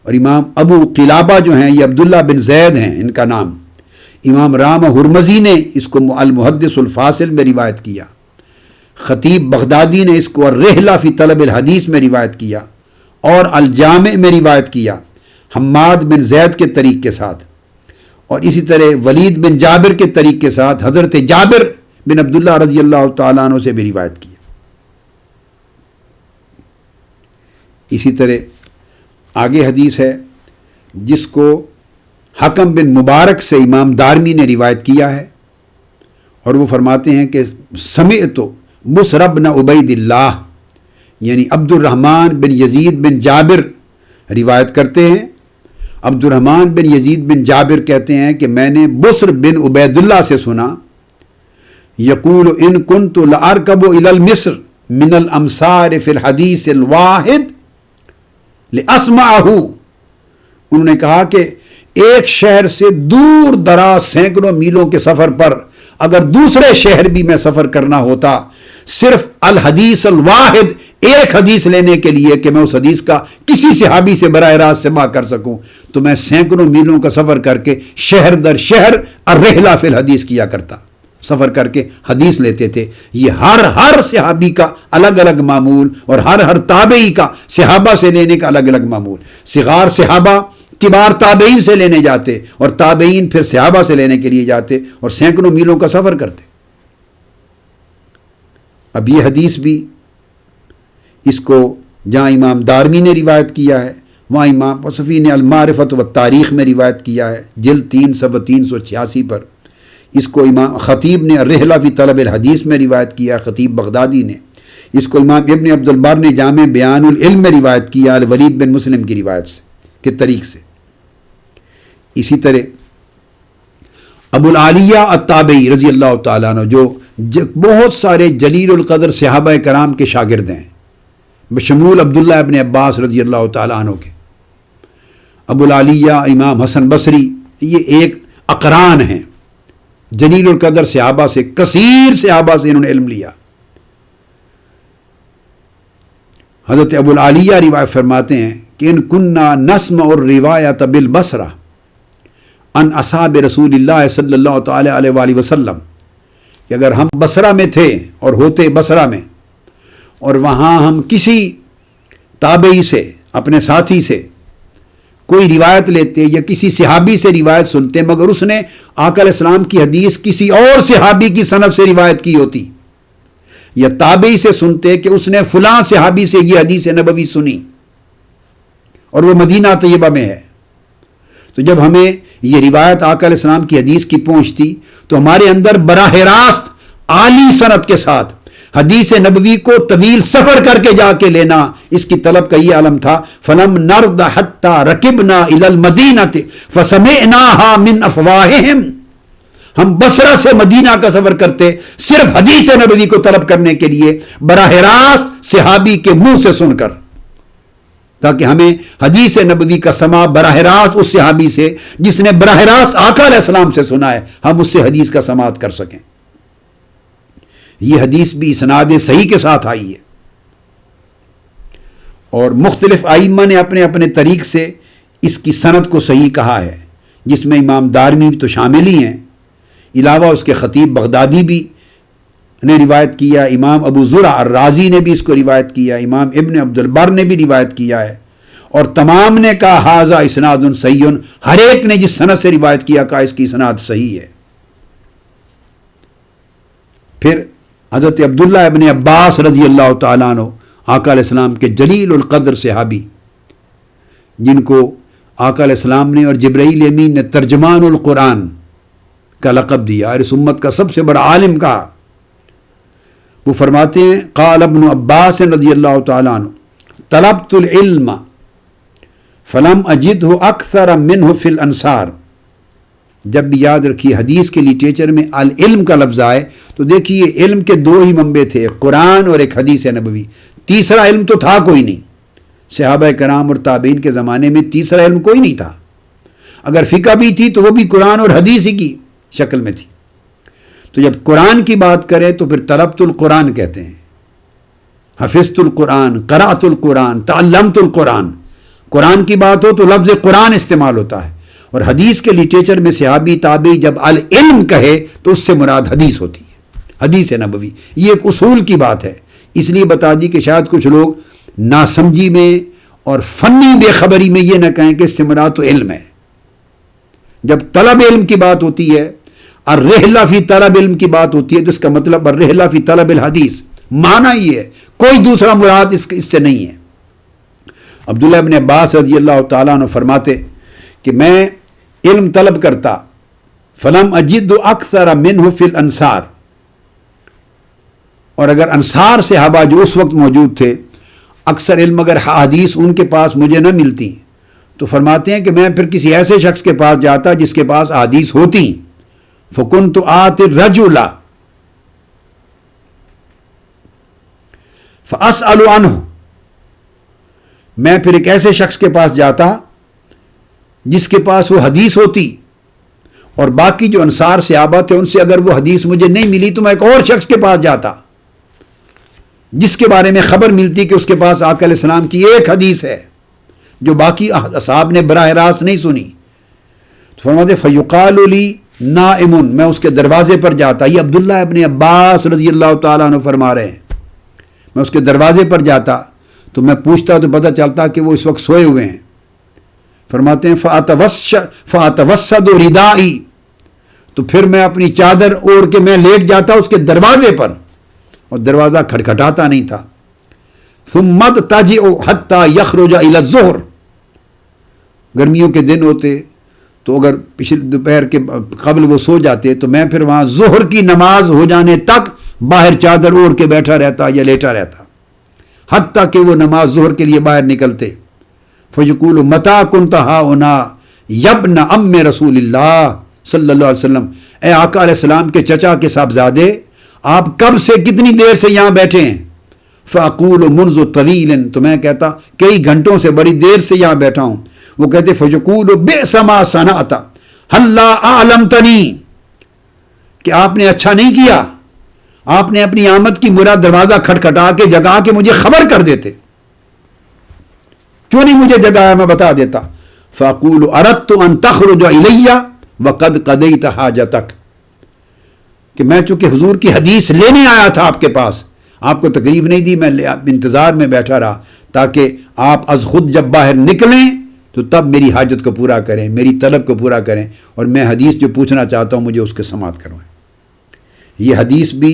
اور امام ابو قلابہ جو ہیں یہ عبداللہ بن زید ہیں ان کا نام. امام رام ہرمزی نے اس کو المحدث الفاصل میں روایت کیا. خطیب بغدادی نے اس کو الرحلہ فی طلب الحدیث میں روایت کیا اور الجامع میں روایت کیا حماد بن زید کے طریق کے ساتھ. اور اسی طرح ولید بن جابر کے طریق کے ساتھ حضرت جابر بن عبداللہ رضی اللہ تعالیٰ عنہ سے بھی روایت کیا. اسی طرح آگے حدیث ہے جس کو حکم بن مبارک سے امام دارمی نے روایت کیا ہے، اور وہ فرماتے ہیں کہ سمعت بسر بن عبید اللہ، یعنی عبد الرحمن بن یزید بن جابر روایت کرتے ہیں. عبد الرحمن بن یزید بن جابر کہتے ہیں کہ میں نے بسر بن عبید اللہ سے سنا یقول ان کنت لارکب الی المصر من الامصار فی الحدیث الواحد لاسمعہ. انہوں نے کہا کہ ایک شہر سے دور دراز سینکڑوں میلوں کے سفر پر اگر دوسرے شہر بھی میں سفر کرنا ہوتا، صرف الحدیث الواحد ایک حدیث لینے کے لیے کہ میں اس حدیث کا کسی صحابی سے براہ راست سماع کر سکوں تو میں سینکڑوں میلوں کا سفر کر کے شہر در شہر الرحلہ فی الحدیث کیا کرتا، سفر کر کے حدیث لیتے تھے۔ یہ ہر صحابی کا الگ الگ معمول اور ہر تابعی کا صحابہ سے لینے کا الگ الگ معمول۔ صغار صحابہ کبار تابعین سے لینے جاتے اور تابعین پھر صحابہ سے لینے کے لیے جاتے اور سینکڑوں میلوں کا سفر کرتے۔ اب یہ حدیث بھی اس کو جہاں امام دارمی نے روایت کیا ہے وہاں امام وصفی نے المعرفت و تاریخ میں روایت کیا ہے جلد 3 صفحہ 386 پر۔ اس کو امام خطیب نے الرحلہ فی طلب الحدیث میں روایت کیا، خطیب بغدادی نے۔ اس کو امام ابن عبد البر نے جامع بیان العلم میں روایت کیا الولید بن مسلم کی روایت سے کے طریق سے۔ اسی طرح ابو العالیہ التابعی رضی اللہ تعالیٰ عنہ جو بہت سارے جلیل القدر صحابہ کرام کے شاگرد ہیں بشمول عبداللہ ابن عباس رضی اللہ تعالیٰ عنہ کے، ابو العالیہ امام حسن بصری یہ ایک اقران ہیں، جلیل القدر صحابہ سے، کثیر صحابہ سے انہوں نے علم لیا۔ حضرت ابو العالیہ روایت فرماتے ہیں کہ ان کننا نسمع الروایۃ بالبصرہ ان اصحاب رسول اللہ صلی اللہ تعالی علیہ وآلہ وسلم، کہ اگر ہم بصرہ میں تھے اور ہوتے بصرہ میں اور وہاں ہم کسی تابعی سے اپنے ساتھی سے کوئی روایت لیتے یا کسی صحابی سے روایت سنتے مگر اس نے آقا علیہ السلام کی حدیث کسی اور صحابی کی سند سے روایت کی ہوتی، یا تابعی سے سنتے کہ اس نے فلاں صحابی سے یہ حدیث نبوی سنی اور وہ مدینہ طیبہ میں ہے، تو جب ہمیں یہ روایت آقا علیہ السلام کی حدیث کی پہنچتی تو ہمارے اندر براہ راست عالی سند کے ساتھ حدیث نبوی کو طویل سفر کر کے جا کے لینا، اس کی طلب کا یہ عالم تھا۔ فلم نرد حتی رکبنا الی المدینہ فسمعناها من افواہہم، ہم بصرہ سے مدینہ کا سفر کرتے صرف حدیث نبوی کو طلب کرنے کے لیے براہ راست صحابی کے منہ سے سن کر، تاکہ ہمیں حدیث نبوی کا سماع براہ راست اس صحابی سے جس نے براہ راست آقا علیہ السلام سے سنا ہے ہم اس سے حدیث کا سماعت کر سکیں۔ یہ حدیث بھی اسناد صحیح کے ساتھ آئی ہے اور مختلف ائمہ نے اپنے اپنے طریق سے اس کی سند کو صحیح کہا ہے، جس میں امام دارمی تو شامل ہی ہیں، علاوہ اس کے خطیب بغدادی بھی نے روایت کیا، امام ابو زرع الرازی نے بھی اس کو روایت کیا، امام ابن عبد البر نے بھی روایت کیا ہے، اور تمام نے کہا ھذا اسناد صحیح، ہر ایک نے جس سند سے روایت کیا کہا اس کی اسناد صحیح ہے۔ پھر حضرت عبداللہ ابن عباس رضی اللہ تعالیٰ عنہ آقا علیہ السلام کے جلیل القدر صحابی، جن کو آقا علیہ السلام نے اور جبرائیل امین نے ترجمان القرآن کا لقب دیا اور اس امت کا سب سے بڑا عالم کہا، وہ فرماتے ہیں قال ابن عباس رضی اللہ تعالیٰ عنہ طلبت العلم فلم اجدہ اکثر منہ فی الانصار۔ جب بھی یاد رکھیے حدیث کے لٹریچر میں العلم کا لفظ آئے تو دیکھیے علم کے دو ہی منبع تھے، قرآن اور ایک حدیث نبوی، تیسرا علم تو تھا کوئی نہیں۔ صحابہ کرام اور تابعین کے زمانے میں تیسرا علم کوئی نہیں تھا، اگر فقہ بھی تھی تو وہ بھی قرآن اور حدیث ہی کی شکل میں تھی۔ تو جب قرآن کی بات کریں تو پھر طلبت القرآن کہتے ہیں، حفظت القرآن، قرأت القرآن، تعلمت القرآن۔ قرآن کی بات ہو تو لفظ قرآن استعمال ہوتا ہے، اور حدیث کے لٹریچر میں صحابی تابعی جب العلم کہے تو اس سے مراد حدیث ہوتی ہے، حدیث نبوی۔ یہ ایک اصول کی بات ہے، اس لیے بتا دی کہ شاید کچھ لوگ ناسمجھی میں اور فنی بے خبری میں یہ نہ کہیں کہ اس سے مراد تو علم ہے۔ جب طلب علم کی بات ہوتی ہے، الرحلہ فی طلب علم کی بات ہوتی ہے، تو اس کا مطلب الرحلہ فی طلب الحدیث، معنی یہ ہے، کوئی دوسرا مراد اس سے نہیں ہے۔ عبداللہ ابن عباس رضی اللہ تعالیٰ عنہ فرماتے کہ میں علم طلب کرتا، فلم اجد اکثر منہ فی الانصار، اور اگر انصار صحابہ جو اس وقت موجود تھے اکثر علم اگر حدیث ان کے پاس مجھے نہ ملتی تو فرماتے ہیں کہ میں پھر کسی ایسے شخص کے پاس جاتا جس کے پاس حدیث ہوتی، فکنت آتی الرجل فاسأل عنہ، میں پھر ایک ایسے شخص کے پاس جاتا جس کے پاس وہ حدیث ہوتی، اور باقی جو انصار صحابہ تھے ان سے اگر وہ حدیث مجھے نہیں ملی تو میں ایک اور شخص کے پاس جاتا جس کے بارے میں خبر ملتی کہ اس کے پاس آقا علیہ السلام کی ایک حدیث ہے جو باقی اصحاب نے براہ راست نہیں سنی، تو فرماتے فیقال لی نائم، میں اس کے دروازے پر جاتا، یہ عبداللہ ابن عباس رضی اللہ تعالیٰ عنہ فرما رہے ہیں، میں اس کے دروازے پر جاتا تو میں پوچھتا تو پتہ چلتا کہ وہ اس وقت سوئے ہوئے ہیں۔ فرماتے ہیں فَأَتَوَسَّدُ رِدَائِي، تو پھر میں اپنی چادر اوڑھ کے میں لیٹ جاتا اس کے دروازے پر، اور دروازہ کھٹکھٹاتا نہیں تھا۔ ثُمَّ اضْطَجِعُ حَتَّى يَخْرُجَ إِلَى الظُّهْرِ، گرمیوں کے دن ہوتے تو اگر پچھلے دوپہر کے قبل وہ سو جاتے تو میں پھر وہاں ظہر کی نماز ہو جانے تک باہر چادر اوڑھ کے بیٹھا رہتا یا لیٹا رہتا، حتیٰ کہ وہ نماز ظہر کے لیے باہر نکلتے۔ فَيَقُولُ مَتَىٰ كُنْتَ هَاهُنَا يَا ابْنَ عَمِّ رسول اللہ صلی اللہ علیہ وسلم، اے آقا علیہ السلام کے چچا کے صاحبزادے، آپ کب سے کتنی دیر سے یہاں بیٹھے ہیں؟ فَأَقُولُ مُنْذُ طَوِيلٍ، تو میں کہتا کئی گھنٹوں سے، بڑی دیر سے یہاں بیٹھا ہوں۔ وہ کہتے فَيَقُولُ بِئْسَ مَا صَنَعْتَ هَلَّا أَعْلَمْتَنِي، کہ آپ نے اچھا نہیں کیا، آپ نے اپنی آمد کی میرا دروازہ کھٹکھٹا کے جگا کے مجھے خبر کر دیتے، کیوں نہیں مجھے جگایا، میں بتا دیتا۔ فَأَقُولُ أَرَدْتُ أَن تَخْرُجَ إِلَيَّ وَقَدْ قَضَيْتَ حَاجَتَكَ، کہ میں چونکہ حضور کی حدیث لینے آیا تھا آپ کے پاس، آپ کو تکلیف نہیں دی، میں انتظار میں بیٹھا رہا تاکہ آپ از خود جب باہر نکلیں تو تب میری حاجت کو پورا کریں، میری طلب کو پورا کریں، اور میں حدیث جو پوچھنا چاہتا ہوں مجھے اس کے سماعت کروائیں۔ یہ حدیث بھی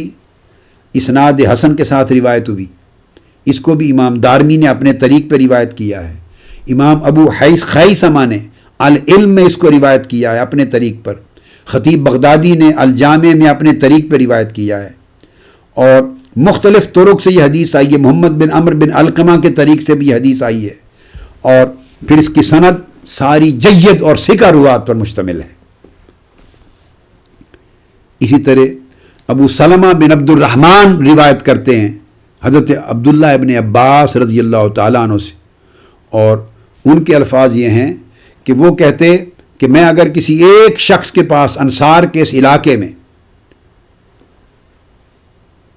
اسناد حسن کے ساتھ روایت ہوئی، اس کو بھی امام دارمی نے اپنے طریق پہ روایت کیا ہے، امام ابو خیثمہ نے العلم میں اس کو روایت کیا ہے اپنے طریق پر، خطیب بغدادی نے الجامع میں اپنے طریق پہ روایت کیا ہے، اور مختلف طرق سے یہ حدیث آئی ہے، محمد بن عمرو بن علقمہ کے طریق سے بھی یہ حدیث آئی ہے، اور پھر اس کی سند ساری جید اور ثقہ روات پر مشتمل ہے۔ اسی طرح ابو سلمہ بن عبد الرحمن روایت کرتے ہیں حضرت عبداللہ ابن عباس رضی اللہ تعالیٰ عنہ سے، اور ان کے الفاظ یہ ہیں کہ وہ کہتے کہ میں اگر کسی ایک شخص کے پاس انصار کے اس علاقے میں،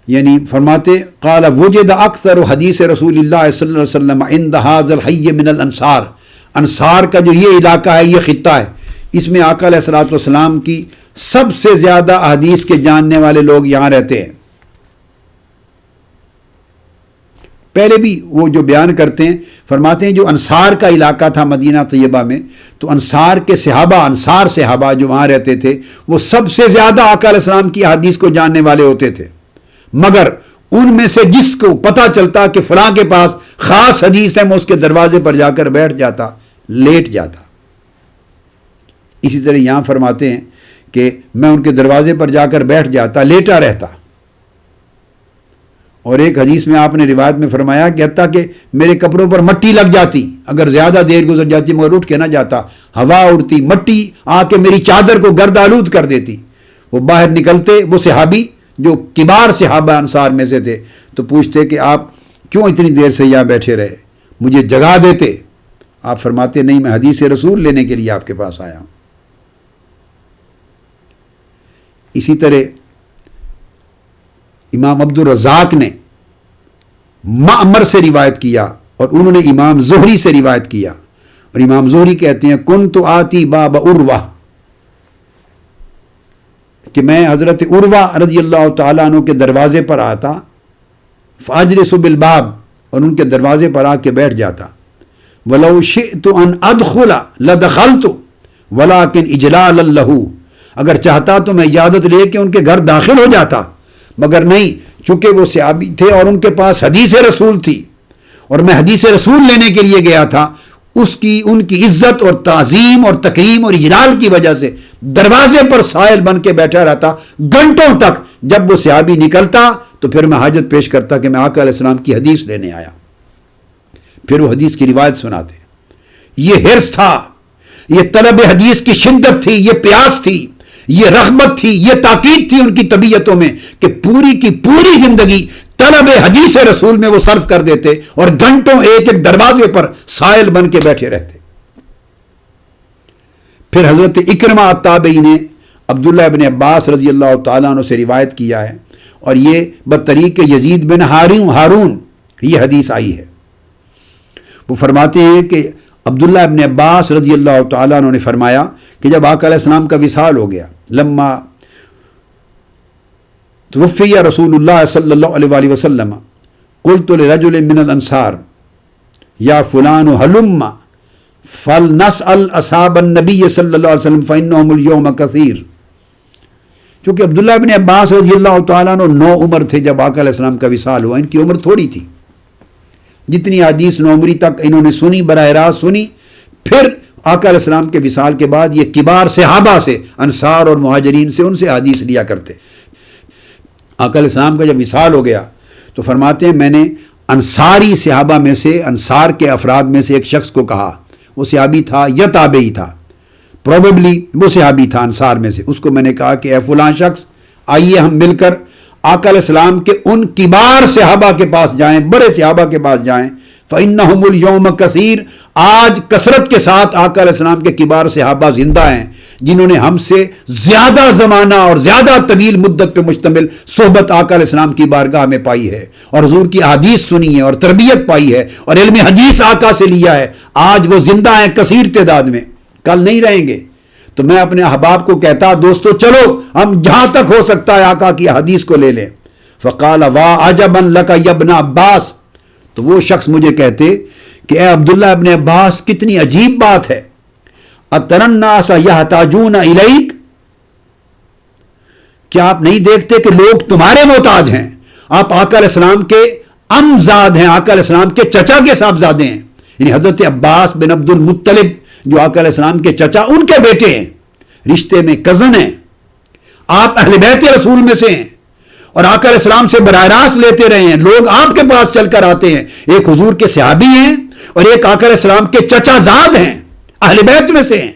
یعنی فرماتے قال وجد اکثر حدیث رسول اللہ صلی اللہ علیہ وسلم عند هذا الحي من الانصار، انصار کا جو یہ علاقہ ہے، یہ خطہ ہے، اس میں آقا علیہ الصلوۃ والسلام کی سب سے زیادہ احادیث کے جاننے والے لوگ یہاں رہتے ہیں۔ پہلے بھی وہ جو بیان کرتے ہیں فرماتے ہیں جو انصار کا علاقہ تھا مدینہ طیبہ میں، تو انصار کے انصار صحابہ جو وہاں رہتے تھے وہ سب سے زیادہ آقا علیہ السلام کی احادیث کو جاننے والے ہوتے تھے، مگر ان میں سے جس کو پتہ چلتا کہ فلاں کے پاس خاص حدیث ہے، میں اس کے دروازے پر جا کر بیٹھ جاتا، لیٹ جاتا۔ اسی طرح یہاں فرماتے ہیں کہ میں ان کے دروازے پر جا کر بیٹھ جاتا، لیٹا رہتا، اور ایک حدیث میں آپ نے روایت میں فرمایا کہ حتیٰ کہ میرے کپڑوں پر مٹی لگ جاتی، اگر زیادہ دیر گزر جاتی مگر اٹھ کے نہ جاتا، ہوا اڑتی، مٹی آ کے میری چادر کو گرد آلود کر دیتی۔ وہ باہر نکلتے، وہ صحابی جو کبار صحابہ انصار میں سے تھے، تو پوچھتے کہ آپ کیوں اتنی دیر سے یہاں بیٹھے رہے، مجھے جگا دیتے۔ آپ فرماتے نہیں، میں حدیث رسول لینے کے لیے آپ کے پاس آیا ہوں۔ اسی طرح امام عبد الرزاق نے معمر سے روایت کیا، اور انہوں نے امام زہری سے روایت کیا، اور امام زہری کہتے ہیں کنت آتی باب عروہ، کہ میں حضرت عروہ رضی اللہ تعالیٰ عنہ کے دروازے پر آتا، فاجلس بالباب، اور ان کے دروازے پر آ کے بیٹھ جاتا، ولو شئت ان ادخل لدخلت ولکن اجلالا لہ، اگر چاہتا تو میں اجازت لے کے ان کے گھر داخل ہو جاتا، مگر نہیں، چونکہ وہ صحابی تھے اور ان کے پاس حدیث رسول تھی، اور میں حدیث رسول لینے کے لیے گیا تھا، ان کی عزت اور تعظیم اور تکریم اور اجلال کی وجہ سے دروازے پر سائل بن کے بیٹھا رہتا گھنٹوں تک۔ جب وہ صحابی نکلتا تو پھر میں حاجت پیش کرتا کہ میں آقا علیہ السلام کی حدیث لینے آیا، پھر وہ حدیث کی روایت سناتے۔ یہ حرص تھا، یہ طلب حدیث کی شدت تھی، یہ پیاس تھی، یہ رغبت تھی، یہ تاکید تھی ان کی طبیعتوں میں کہ پوری کی پوری زندگی طلب حدیث رسول میں وہ صرف کر دیتے، اور گھنٹوں ایک ایک دروازے پر سائل بن کے بیٹھے رہتے۔ پھر حضرت اکرمہ التابعی نے عبداللہ ابن عباس رضی اللہ تعالیٰ عنہ سے روایت کیا ہے، اور یہ بطریق یزید بن ہارون یہ حدیث آئی ہے۔ وہ فرماتے ہیں کہ عبداللہ ابن عباس رضی اللہ تعالیٰ عنہ نے فرمایا کہ جب آقا علیہ السلام کا وصال ہو گیا، لما توفی رسول اللہ صلی اللہ علیہ وآلہ وسلم قلت لرجل من الانصار یا فلان ہلم فلنسأل اصحاب النبی صلی اللہ علیہ وسلم فإنهم اليوم کثیر۔ چونکہ عبداللہ ابن عباس رضی اللہ تعالیٰ عنہ 9 عمر تھے جب آقا علیہ السلام کا وصال ہوا، ان کی عمر تھوڑی تھی، جتنی حدیث 9 عمری تک انہوں نے سنی، براہ راست سنی، پھر آقا علیہ السلام کے وصال کے بعد یہ کبار صحابہ سے، انصار اور مہاجرین سے، ان سے حدیث لیا کرتے۔ آقا علیہ السلام کا جب وصال ہو گیا تو فرماتے ہیں میں نے انصاری صحابہ میں سے، انصار کے افراد میں سے ایک شخص کو کہا، وہ صحابی تھا یا تابعی تھا، پروبیبلی وہ صحابی تھا انصار میں سے، اس کو میں نے کہا کہ اے فلاں شخص، آئیے ہم مل کر آقا علیہ السلام کے ان کبار صحابہ کے پاس جائیں، بڑے صحابہ کے پاس جائیں، فإنہم اليوم کثیر، آج کثرت کے ساتھ آقا علیہ السلام کے کبار صحابہ زندہ ہیں جنہوں نے ہم سے زیادہ زمانہ اور زیادہ طویل مدت پہ مشتمل صحبت آقا علیہ السلام کی بارگاہ میں پائی ہے، اور حضور کی احادیث سنی ہے اور تربیت پائی ہے اور علم حدیث آقا سے لیا ہے، آج وہ زندہ ہیں کثیر تعداد میں، کل نہیں رہیں گے۔ تو میں اپنے احباب کو کہتا دوستو چلو ہم جہاں تک ہو سکتا ہے آقا کی حدیث کو لے لیں۔ فقال وا عجبا لک یا ابن عباس، تو وہ شخص مجھے کہتے کہ اے عبداللہ ابن عباس کتنی عجیب بات ہے، اتر الناس یحتاجون الیک، کیا آپ نہیں دیکھتے کہ لوگ تمہارے محتاج ہیں؟ آپ آقا علیہ السلام کے امزاد ہیں، آقا علیہ السلام کے چچا کے صاحبزادے ہیں، یعنی حضرت عباس بن عبد المطلب جو آقا علیہ السلام کے چچا، ان کے بیٹے ہیں، رشتے میں کزن ہیں، آپ اہل بیت رسول میں سے ہیں اور آقا علیہ السلام سے براہ راست لیتے رہے ہیں، لوگ آپ کے پاس چل کر آتے ہیں، ایک حضور کے صحابی ہیں اور ایک آقا علیہ السلام کے چچا زاد ہیں، اہل بیت میں سے ہیں،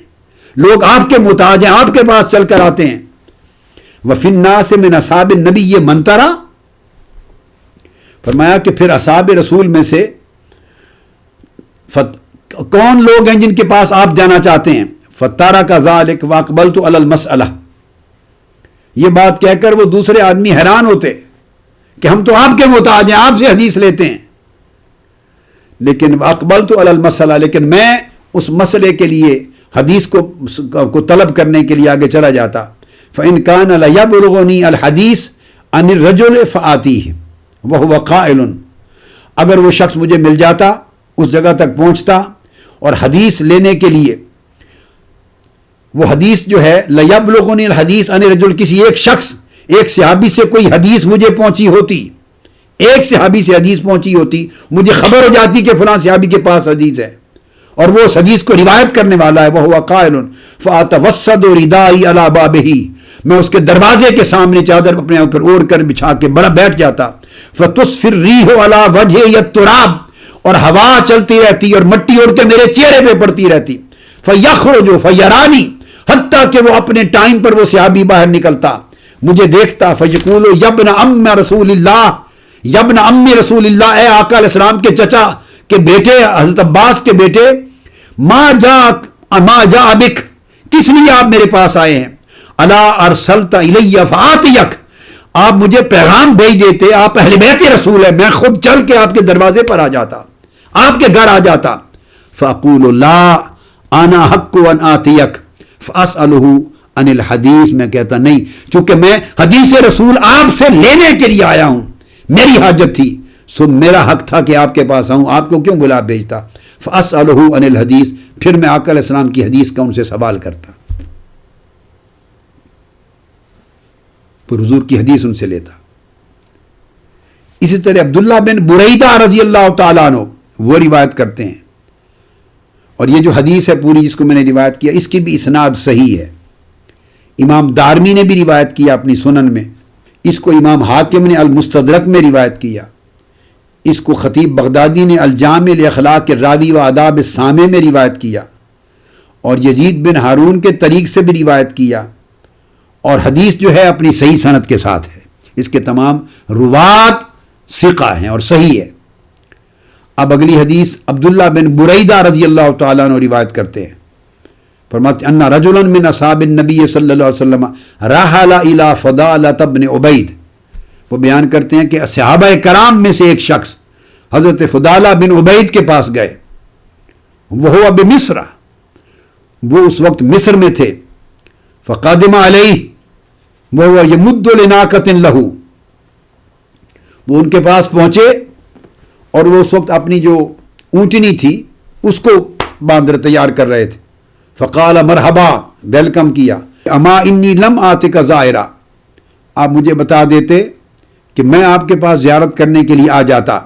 لوگ آپ کے محتاج ہیں، آپ کے پاس چل کر آتے ہیں۔ وفی الناس من اصحاب النبی یہ منترا، فرمایا کہ پھر اصحاب رسول میں سے کون لوگ ہیں جن کے پاس آپ جانا چاہتے ہیں؟ فتارہ کا ذالک واقبلت علی المسئلہ، یہ بات کہہ کر وہ دوسرے آدمی حیران ہوتے کہ ہم تو آپ کے محتاج ہیں، آپ سے حدیث لیتے ہیں، لیکن اقبلت علی المسئلہ، لیکن میں اس مسئلے کے لیے حدیث کو طلب کرنے کے لیے آگے چلا جاتا۔ فإن كان ليبلغني الحديث عن الرجل فآتيه وهو قائل، اگر وہ شخص مجھے مل جاتا، اس جگہ تک پہنچتا اور حدیث لینے کے لیے، وہ حدیث جو ہے لیبلغنی الحدیث عن الرجل، کسی ایک شخص، ایک صحابی سے کوئی حدیث مجھے پہنچی ہوتی، ایک صحابی سے حدیث پہنچی ہوتی، مجھے خبر ہو جاتی کہ فلاں صحابی کے پاس حدیث ہے اور وہ اس حدیث کو روایت کرنے والا ہے، وہ قائل فاتوسد ردائی علی بابہ، میں اس کے دروازے کے سامنے چادر اپنے اوپر اوڑھ کر بچھا کے بڑا بیٹھ جاتا، فتصفر الریح علی وجہی التراب، اور ہوا چلتی رہتی اور مٹی اڑ کے میرے چہرے پہ پڑتی رہتی، فیخرج فیرانی، حتیٰ کہ وہ اپنے ٹائم پر وہ صحابی باہر نکلتا، مجھے دیکھتا، فیقول یبن ام رسول اللہ، یبن ام رسول اللہ، اے آقا علیہ السلام کے چچا کے بیٹے، حضرت عباس کے بیٹے، ما جاء بک، کس لیے آپ میرے پاس آئے ہیں؟ الا ارسلت الی فآتیک، آپ مجھے پیغام بھیج دیتے، آپ اہل بیت رسول ہیں، میں خود چل کے آپ کے دروازے پر آ جاتا، آپ کے گھر آ جاتا۔ فاقول لا انا حق ان آتیک فاسألہ عن الحدیث، میں کہتا نہیں، چونکہ میں حدیث رسول آپ سے لینے کے لیے آیا ہوں، میری حاجت تھی، سو میرا حق تھا کہ آپ کے پاس آؤں، آپ کو کیوں بلا بھیجتا؟ فاسألہ عن الحدیث، پھر میں آقا علیہ السلام کی حدیث کا ان سے سوال کرتا، پھر حضور کی حدیث ان سے لیتا۔ اسی طرح عبداللہ بن بریدہ رضی اللہ تعالیٰ عنہ وہ روایت کرتے ہیں، اور یہ جو حدیث ہے پوری جس کو میں نے روایت کیا، اس کی بھی اسناد صحیح ہے، امام دارمی نے بھی روایت کیا اپنی سنن میں، اس کو امام حاکم نے المستدرک میں روایت کیا، اس کو خطیب بغدادی نے الجامع لاخلاق الراوی و آداب السامع میں روایت کیا، اور یزید بن ہارون کے طریق سے بھی روایت کیا، اور حدیث جو ہے اپنی صحیح سند کے ساتھ ہے، اس کے تمام روات ثقہ ہیں اور صحیح ہے۔ اب اگلی حدیث عبداللہ بن بریدہ رضی اللہ تعالیٰ عنہ روایت کرتے ہیں، فرماتے ہیں ان رجلا من اصحاب النبی صلی اللہ علیہ وسلم رحل الى فضالۃ بن عبید، وہ بیان کرتے ہیں کہ صحابہ کرام میں سے ایک شخص حضرت فضالہ بن عبید کے پاس گئے، وہ ہوا بمصر، وہ اس وقت مصر میں تھے، فقادم علیہ وہ یمد لناقۃ لہ، وہ ان کے پاس پہنچے اور وہ اس وقت اپنی جو اونٹنی تھی اس کو باندھ تیار کر رہے تھے، فقال مرحبا، ویلکم کیا، اما انی لم آتک زائرا، آپ مجھے بتا دیتے کہ میں آپ کے پاس زیارت کرنے کے لیے آ جاتا،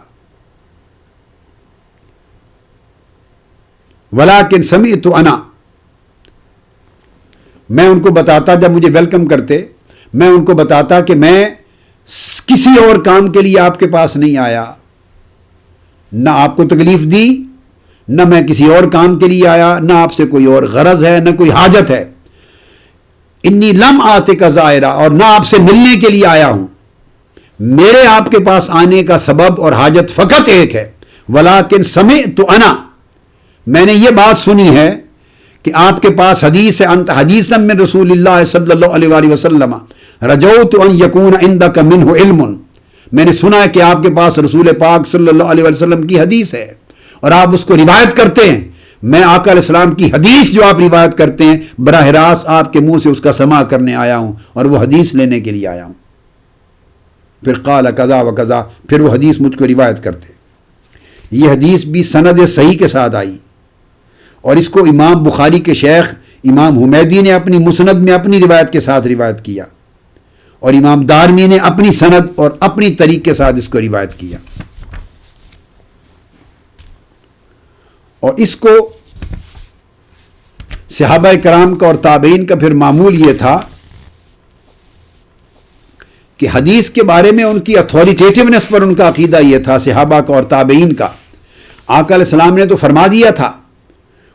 ولیکن سمعت انا، میں ان کو بتاتا، جب مجھے ویلکم کرتے میں ان کو بتاتا کہ میں کسی اور کام کے لیے آپ کے پاس نہیں آیا، نہ آپ کو تکلیف دی، نہ میں کسی اور کام کے لیے آیا، نہ آپ سے کوئی اور غرض ہے، نہ کوئی حاجت ہے، انی لم آتک زائرا، اور نہ آپ سے ملنے کے لیے آیا ہوں، میرے آپ کے پاس آنے کا سبب اور حاجت فقط ایک ہے، ولیکن سمعت انا، میں نے یہ بات سنی ہے کہ آپ کے پاس حدیث ہے، انت حدیثا من رسول اللہ صلی اللہ علیہ وآلہ وسلم رجوت ان یکون عندک منہ علم، میں نے سنا ہے کہ آپ کے پاس رسول پاک صلی اللہ علیہ وسلم کی حدیث ہے اور آپ اس کو روایت کرتے ہیں، میں آقا علیہ السلام کی حدیث جو آپ روایت کرتے ہیں براہ راست آپ کے منہ سے اس کا سماع کرنے آیا ہوں اور وہ حدیث لینے کے لیے آیا ہوں۔ پھر قال کذا و کذا، پھر وہ حدیث مجھ کو روایت کرتے، یہ حدیث بھی سند صحیح کے ساتھ آئی، اور اس کو امام بخاری کے شیخ امام حمیدی نے اپنی مسند میں اپنی روایت کے ساتھ روایت کیا، اور امام دارمی نے اپنی سند اور اپنی طریق کے ساتھ اس کو روایت کیا، اور اس کو صحابہ کرام کا اور تابعین کا پھر معمول یہ تھا کہ حدیث کے بارے میں ان کی اتھارٹیٹیونیس پر ان کا عقیدہ یہ تھا، صحابہ کا اور تابعین کا۔ آقا علیہ السلام نے تو فرما دیا تھا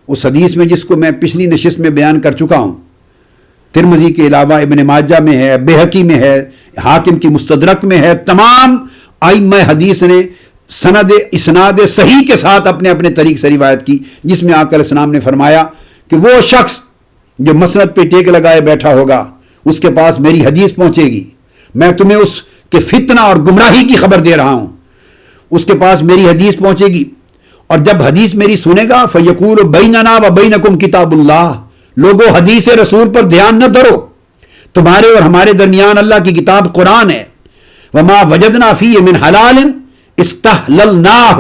اس حدیث میں جس کو میں پچھلی نشست میں بیان کر چکا ہوں، ترمذی کے علاوہ ابن ماجہ میں ہے، بیہقی میں ہے، حاکم کی مستدرک میں ہے، تمام ائمہ حدیث نے اسناد صحیح کے ساتھ اپنے اپنے طریق سے روایت کی، جس میں آقا علیہ السلام نے فرمایا کہ وہ شخص جو مسند پہ ٹیک لگائے بیٹھا ہوگا اس کے پاس میری حدیث پہنچے گی، میں تمہیں اس کے فتنہ اور گمراہی کی خبر دے رہا ہوں، اس کے پاس میری حدیث پہنچے گی، اور جب حدیث میری سنے گا فَيَقُولُ بَيْنَنَا وَبَيْنَكُمْ کتاب اللہ، لوگو حدیث رسول پر دھیان نہ دھرو، تمہارے اور ہمارے درمیان اللہ کی کتاب قرآن ہے، وَمَا وَجَدْنَا فِيهِ مِنْ حَلَالٍ اسْتَحْلَلْنَاهُ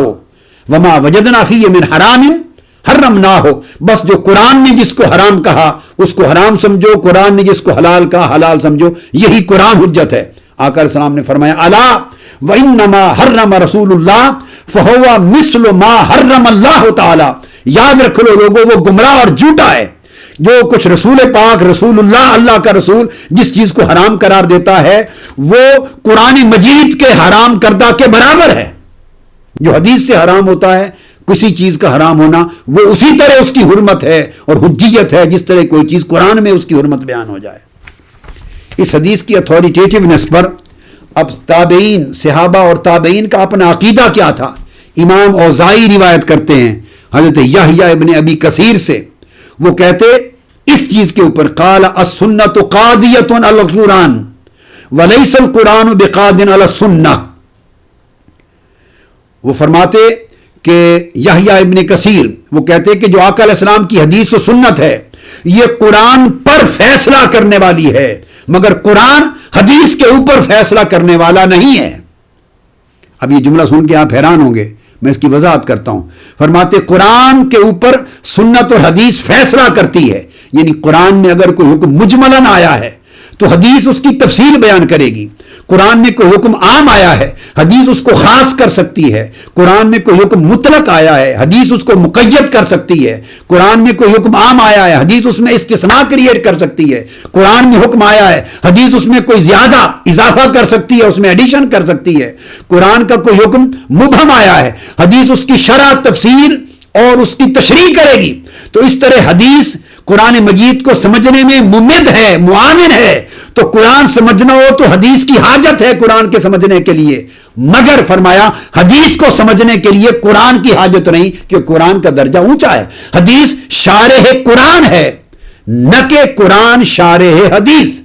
وَمَا وَجَدْنَا فِيهِ مِنْ حَرَامٍ حَرَّمْنَاهُ، بس جو قرآن نے جس کو حرام کہا اس کو حرام سمجھو، قرآن نے جس کو حلال کہا حلال سمجھو، یہی قرآن حجت ہے۔ آقا علیہ السلام نے فرمایا الا وَإِنَّمَا حَرَّمَ رَسُولُ اللَّهِ فَهُوَ مِثْلُ مَا حَرَّمَ اللَّهُ تَعَالَى، یاد رکھ لو لوگوں وہ گمراہ اور جھوٹا ہے، جو کچھ رسول پاک رسول اللہ کا رسول جس چیز کو حرام قرار دیتا ہے وہ قرآن مجید کے حرام کردہ کے برابر ہے۔ جو حدیث سے حرام ہوتا ہے کسی چیز کا حرام ہونا، وہ اسی طرح اس کی حرمت ہے اور حجیت ہے جس طرح کوئی چیز قرآن میں اس کی حرمت بیان ہو جائے۔ اس حدیث کی اتھارٹیٹیونیس پر اب تابعین، صحابہ اور تابعین کا اپنا عقیدہ کیا تھا، امام اوزاعی روایت کرتے ہیں حضرت یحییٰ ابن ابی کثیر سے، وہ کہتے اس چیز کے اوپر قال السنۃ قاضیۃ علی القرآن ولیس القرآن بقاض علی السنہ، وہ فرماتے کہ یحییٰ ابن کثیر وہ کہتے کہ جو آقا علیہ السلام کی حدیث و سنت ہے یہ قرآن پر فیصلہ کرنے والی ہے، مگر قرآن حدیث کے اوپر فیصلہ کرنے والا نہیں ہے۔ اب یہ جملہ سن کے آپ حیران ہوں گے، میں اس کی وضاحت کرتا ہوں۔ فرماتے قرآن کے اوپر سنت اور حدیث فیصلہ کرتی ہے، یعنی قرآن میں اگر کوئی حکم مجملاً آیا ہے تو حدیث اس کی تفصیل بیان کرے گی، قرآن میں کوئی حکم عام آیا ہے حدیث اس کو خاص کر سکتی ہے، قرآن میں کوئی حکم مطلق آیا ہے حدیث اس کو مقید کر سکتی ہے، قرآن میں کوئی حکم عام آیا ہے حدیث اس میں استثناء کریٹ کر سکتی ہے، قرآن میں حکم آیا ہے حدیث اس میں کوئی زیادہ اضافہ کر سکتی ہے، اس میں ایڈیشن کر سکتی ہے، قرآن کا کوئی حکم مبہم آیا ہے حدیث اس کی شرح تفسیر اور اس کی تشریح کرے گی۔ تو اس طرح حدیث قرآن مجید کو سمجھنے میں ممد ہے، معاون ہے، تو قرآن سمجھنا ہو تو حدیث کی حاجت ہے قرآن کے سمجھنے کے لیے، مگر فرمایا حدیث کو سمجھنے کے لیے قرآن کی حاجت نہیں، کہ قرآن کا درجہ اونچا ہے، حدیث شارح قرآن ہے نہ کہ قرآن شارح حدیث،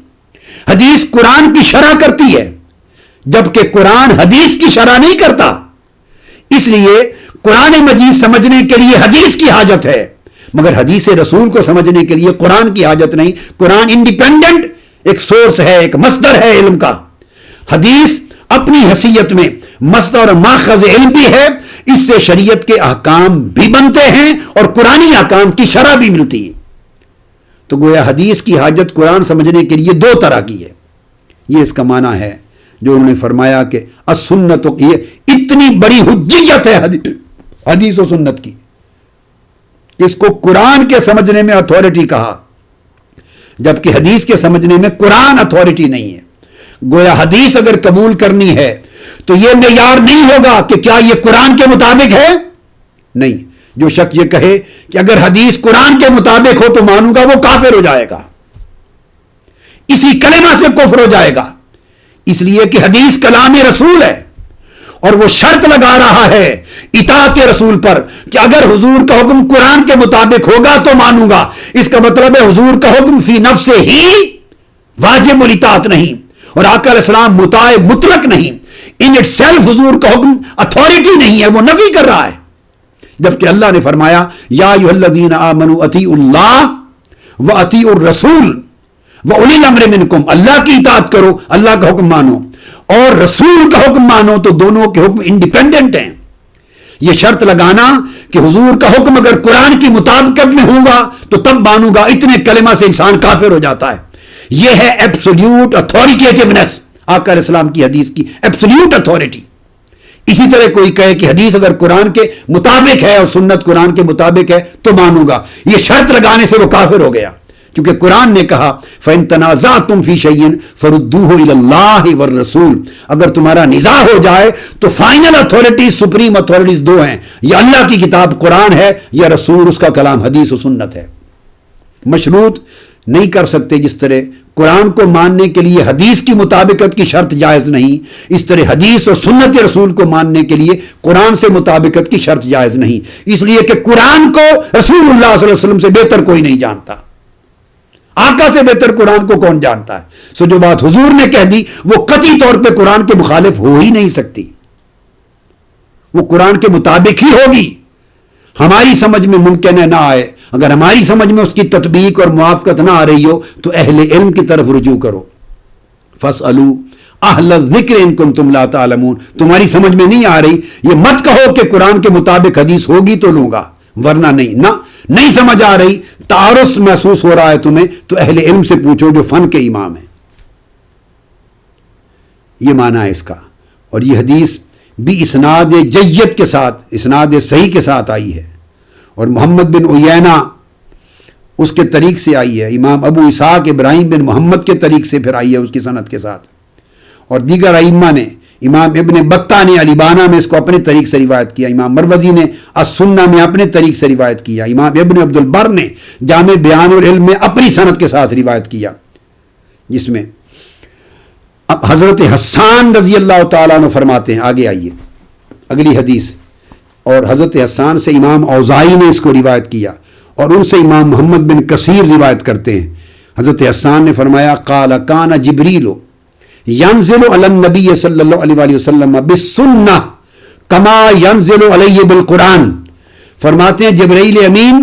حدیث قرآن کی شرح کرتی ہے، جبکہ قرآن حدیث کی شرح نہیں کرتا. اس لیے قرآن مجید سمجھنے کے لیے حدیث کی حاجت ہے، مگر حدیث رسول کو سمجھنے کے لیے قرآن کی حاجت نہیں. قرآن انڈیپینڈنٹ ایک سورس ہے، ایک مصدر ہے علم کا. حدیث اپنی حیثیت میں مصدر اور ماخذ علم بھی ہے. اس سے شریعت کے احکام بھی بنتے ہیں اور قرآنی احکام کی شرح بھی ملتی ہے. تو گویا حدیث کی حاجت قرآن سمجھنے کے لیے دو طرح کی ہے. یہ اس کا معنی ہے جو انہوں نے فرمایا کہ السنت، یہ اتنی بڑی حجیت ہے حدیث و سنت کی، اس کو قرآن کے سمجھنے میں اتھارٹی کہا، جبکہ حدیث کے سمجھنے میں قرآن اتھارٹی نہیں ہے. گویا حدیث اگر قبول کرنی ہے تو یہ معیار نہیں ہوگا کہ کیا یہ قرآن کے مطابق ہے. نہیں، جو شخص یہ کہے کہ اگر حدیث قرآن کے مطابق ہو تو مانوں گا، وہ کافر ہو جائے گا، اسی کلمہ سے کفر ہو جائے گا. اس لیے کہ حدیث کلام رسول ہے اور وہ شرط لگا رہا ہے اطاعت رسول پر کہ اگر حضور کا حکم قرآن کے مطابق ہوگا تو مانوں گا. اس کا مطلب ہے حضور کا حکم فی نفس ہی واجب الاطاعت نہیں اور آقا علیہ السلام مطاع مطلق نہیں. ان اٹ سیلف حضور کا حکم اتھارٹی نہیں ہے، وہ نفی کر رہا ہے. جبکہ اللہ نے فرمایا یا ایھا الذین آمنوا اطیعوا اللہ واطیعوا الرسول وَأُولِي الْأَمْرِ مِنْكُمْ. اللہ کی اطاعت کرو، اللہ کا حکم مانو، اور رسول کا حکم مانو، تو دونوں کے حکم انڈیپینڈنٹ ہیں. یہ شرط لگانا کہ حضور کا حکم اگر قرآن کی مطابقت میں ہوگا تو تب مانوں گا، اتنے کلمہ سے انسان کافر ہو جاتا ہے. یہ ہے ایبسولوٹ اتھارٹیٹیونیس، آقا علیہ السلام کی حدیث کی ایبسولوٹ اتھارٹی. اسی طرح کوئی کہے کہ حدیث اگر قرآن کے مطابق ہے اور سنت قرآن کے مطابق ہے تو مانوں گا، یہ شرط لگانے سے وہ کافر ہو گیا. کیونکہ قرآن نے کہا فَإِن تَنَازَعْتُمْ فِي شَيْءٍ فَرُدُّوهُ إِلَى اللَّهِ وَالرَّسُولِ. اگر تمہارا نزاع ہو جائے تو فائنل اتھارٹی، سپریم اتھارٹیز دو ہیں، یا اللہ کی کتاب قرآن ہے یا رسول اس کا کلام حدیث و سنت ہے. مشروط نہیں کر سکتے. جس طرح قرآن کو ماننے کے لیے حدیث کی مطابقت کی شرط جائز نہیں، اس طرح حدیث اور سنت رسول کو ماننے کے لیے قرآن سے مطابقت کی شرط جائز نہیں. اس لیے کہ قرآن کو رسول اللہ صلی اللہ علیہ وسلم سے بہتر کوئی نہیں جانتا. آقا سے بہتر قرآن کو کون جانتا ہے؟ سو جو بات حضور نے کہہ دی وہ قطعی طور پہ قرآن کے مخالف ہو ہی نہیں سکتی، وہ قرآن کے مطابق ہی ہوگی. ہماری سمجھ میں ممکن ہے نہ آئے. اگر ہماری سمجھ میں اس کی تطبیق اور موافقت نہ آ رہی ہو تو اہل علم کی طرف رجوع کرو. فَاسْأَلُوا أَهْلَ الذِّكْرِ إِن كُنتُمْ لَا تَعْلَمُونَ. تمہاری سمجھ میں نہیں آ رہی، یہ مت کہو کہ قرآن کے مطابق حدیث ہوگی تو لوں گا، ورنہ نہیں. نہ نہیں سمجھ آ رہی، تعارض محسوس ہو رہا ہے تمہیں، تو اہل علم سے پوچھو جو فن کے امام ہیں. یہ معنی ہے اس کا. اور یہ حدیث بھی اسناد جید کے ساتھ، اسناد صحیح کے ساتھ آئی ہے، اور محمد بن عیینہ اس کے طریق سے آئی ہے. امام ابو اسحاق ابراہیم بن محمد کے طریق سے پھر آئی ہے اس کی سند کے ساتھ. اور دیگر ائمہ نے، امام ابن بطہ نے الابانہ میں اس کو اپنے طریق سے روایت کیا، امام مروزی نے السنہ میں اپنے طریق سے روایت کیا، امام ابن عبد البر نے جامع بیان العلم میں اپنی سند کے ساتھ روایت کیا، جس میں اب حضرت حسان رضی اللہ تعالیٰ عنہ فرماتے ہیں. آگے آئیے اگلی حدیث. اور حضرت حسان سے امام اوزائی نے اس کو روایت کیا، اور ان سے امام محمد بن کثیر روایت کرتے ہیں. حضرت حسان نے فرمایا قال کان جبریل ینزل علی النبی صلی اللہ علیہ وآلہ وسلم بالسنہ کما ینزل علیہ بالقرآن. فرماتے ہیں جبرائیل امین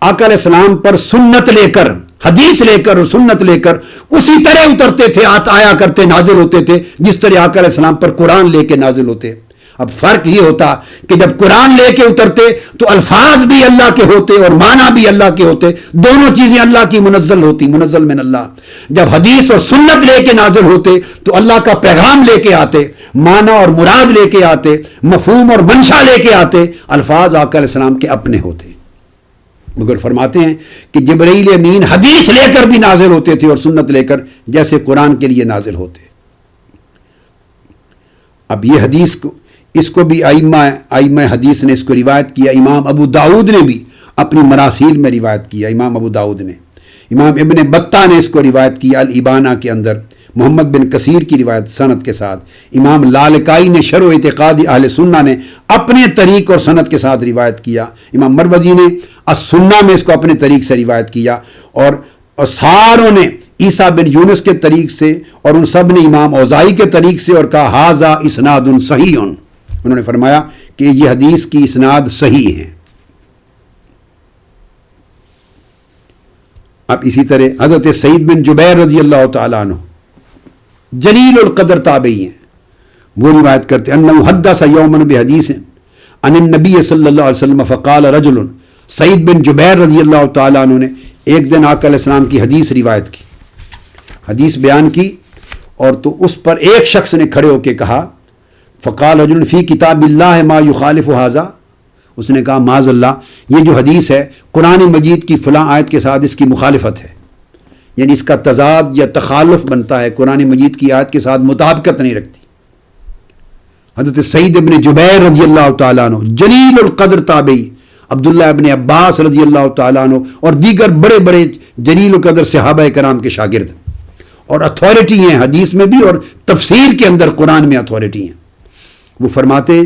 آقا علیہ السلام پر سنت لے کر، حدیث لے کر اور سنت لے کر اسی طرح اترتے تھے، آیا کرتے، نازل ہوتے تھے جس طرح آقا علیہ السلام پر قرآن لے کے نازل ہوتے. اب فرق یہ ہوتا کہ جب قرآن لے کے اترتے تو الفاظ بھی اللہ کے ہوتے اور معنی بھی اللہ کے ہوتے، دونوں چیزیں اللہ کی منزل ہوتی، منزل من اللہ. جب حدیث اور سنت لے کے نازل ہوتے تو اللہ کا پیغام لے کے آتے، معنی اور مراد لے کے آتے، مفہوم اور منشا لے کے آتے، الفاظ آقا علیہ السلام کے اپنے ہوتے. مگر فرماتے ہیں کہ جبرائیل امین حدیث لے کر بھی نازل ہوتے تھے اور سنت لے کر جیسے قرآن کے لیے نازل ہوتے. اب یہ حدیث کو، اس کو بھی ائمہ حدیث نے اس کو روایت کیا. امام ابو داؤد نے بھی اپنی مراسیل میں روایت کیا. امام ابو داؤد نے، امام ابن بطہ نے اس کو روایت کیا الابانہ کے اندر، محمد بن کثیر کی روایت سند کے ساتھ. امام لالکائی نے شرح و اعتقاد اہل سنہ نے اپنے طریق اور سند کے ساتھ روایت کیا. امام مروزی نے السنہ میں اس کو اپنے طریق سے روایت کیا، اور ساروں نے عیسیٰ بن یونس کے طریق سے، اور ان سب نے امام اوزائی کے طریق سے، اور کہا ھذا اسناد صحیح، انہوں نے فرمایا کہ یہ حدیث کی اسناد صحیح ہے۔ اب اسی طرح حضرت سعید بن جبیر رضی اللہ تعالیٰ عنہ جلیل القدر تابعی ہیں، وہ روایت کرتے انہ حدث یوما بحدیث عن النبی صلی اللہ علیہ وسلم فقال رجل، سعید بن جبیر رضی اللہ تعالیٰ عنہ نے ایک دن آقا علیہ السلام کی حدیث روایت کی، حدیث بیان کی، اور تو اس پر ایک شخص نے کھڑے ہو کے کہا فقال رجل فی کتاب اللہ ما یخالف ھذا، اس نے کہا معاذ اللہ یہ جو حدیث ہے قرآن مجید کی فلاں آیت کے ساتھ اس کی مخالفت ہے، یعنی اس کا تضاد یا تخالف بنتا ہے، قرآن مجید کی آیت کے ساتھ مطابقت نہیں رکھتی۔ حضرت سعید ابن جبیر رضی اللہ تعالیٰ عنہ جلیل القدر تابعی، عبداللہ ابن عباس رضی اللہ تعالیٰ عنہ اور دیگر بڑے بڑے جلیل القدر صحابہ کرام کے شاگرد، اور اتھارٹی ہیں حدیث میں بھی اور تفسیر کے اندر قرآن میں اتھارٹی ہیں۔ وہ فرماتے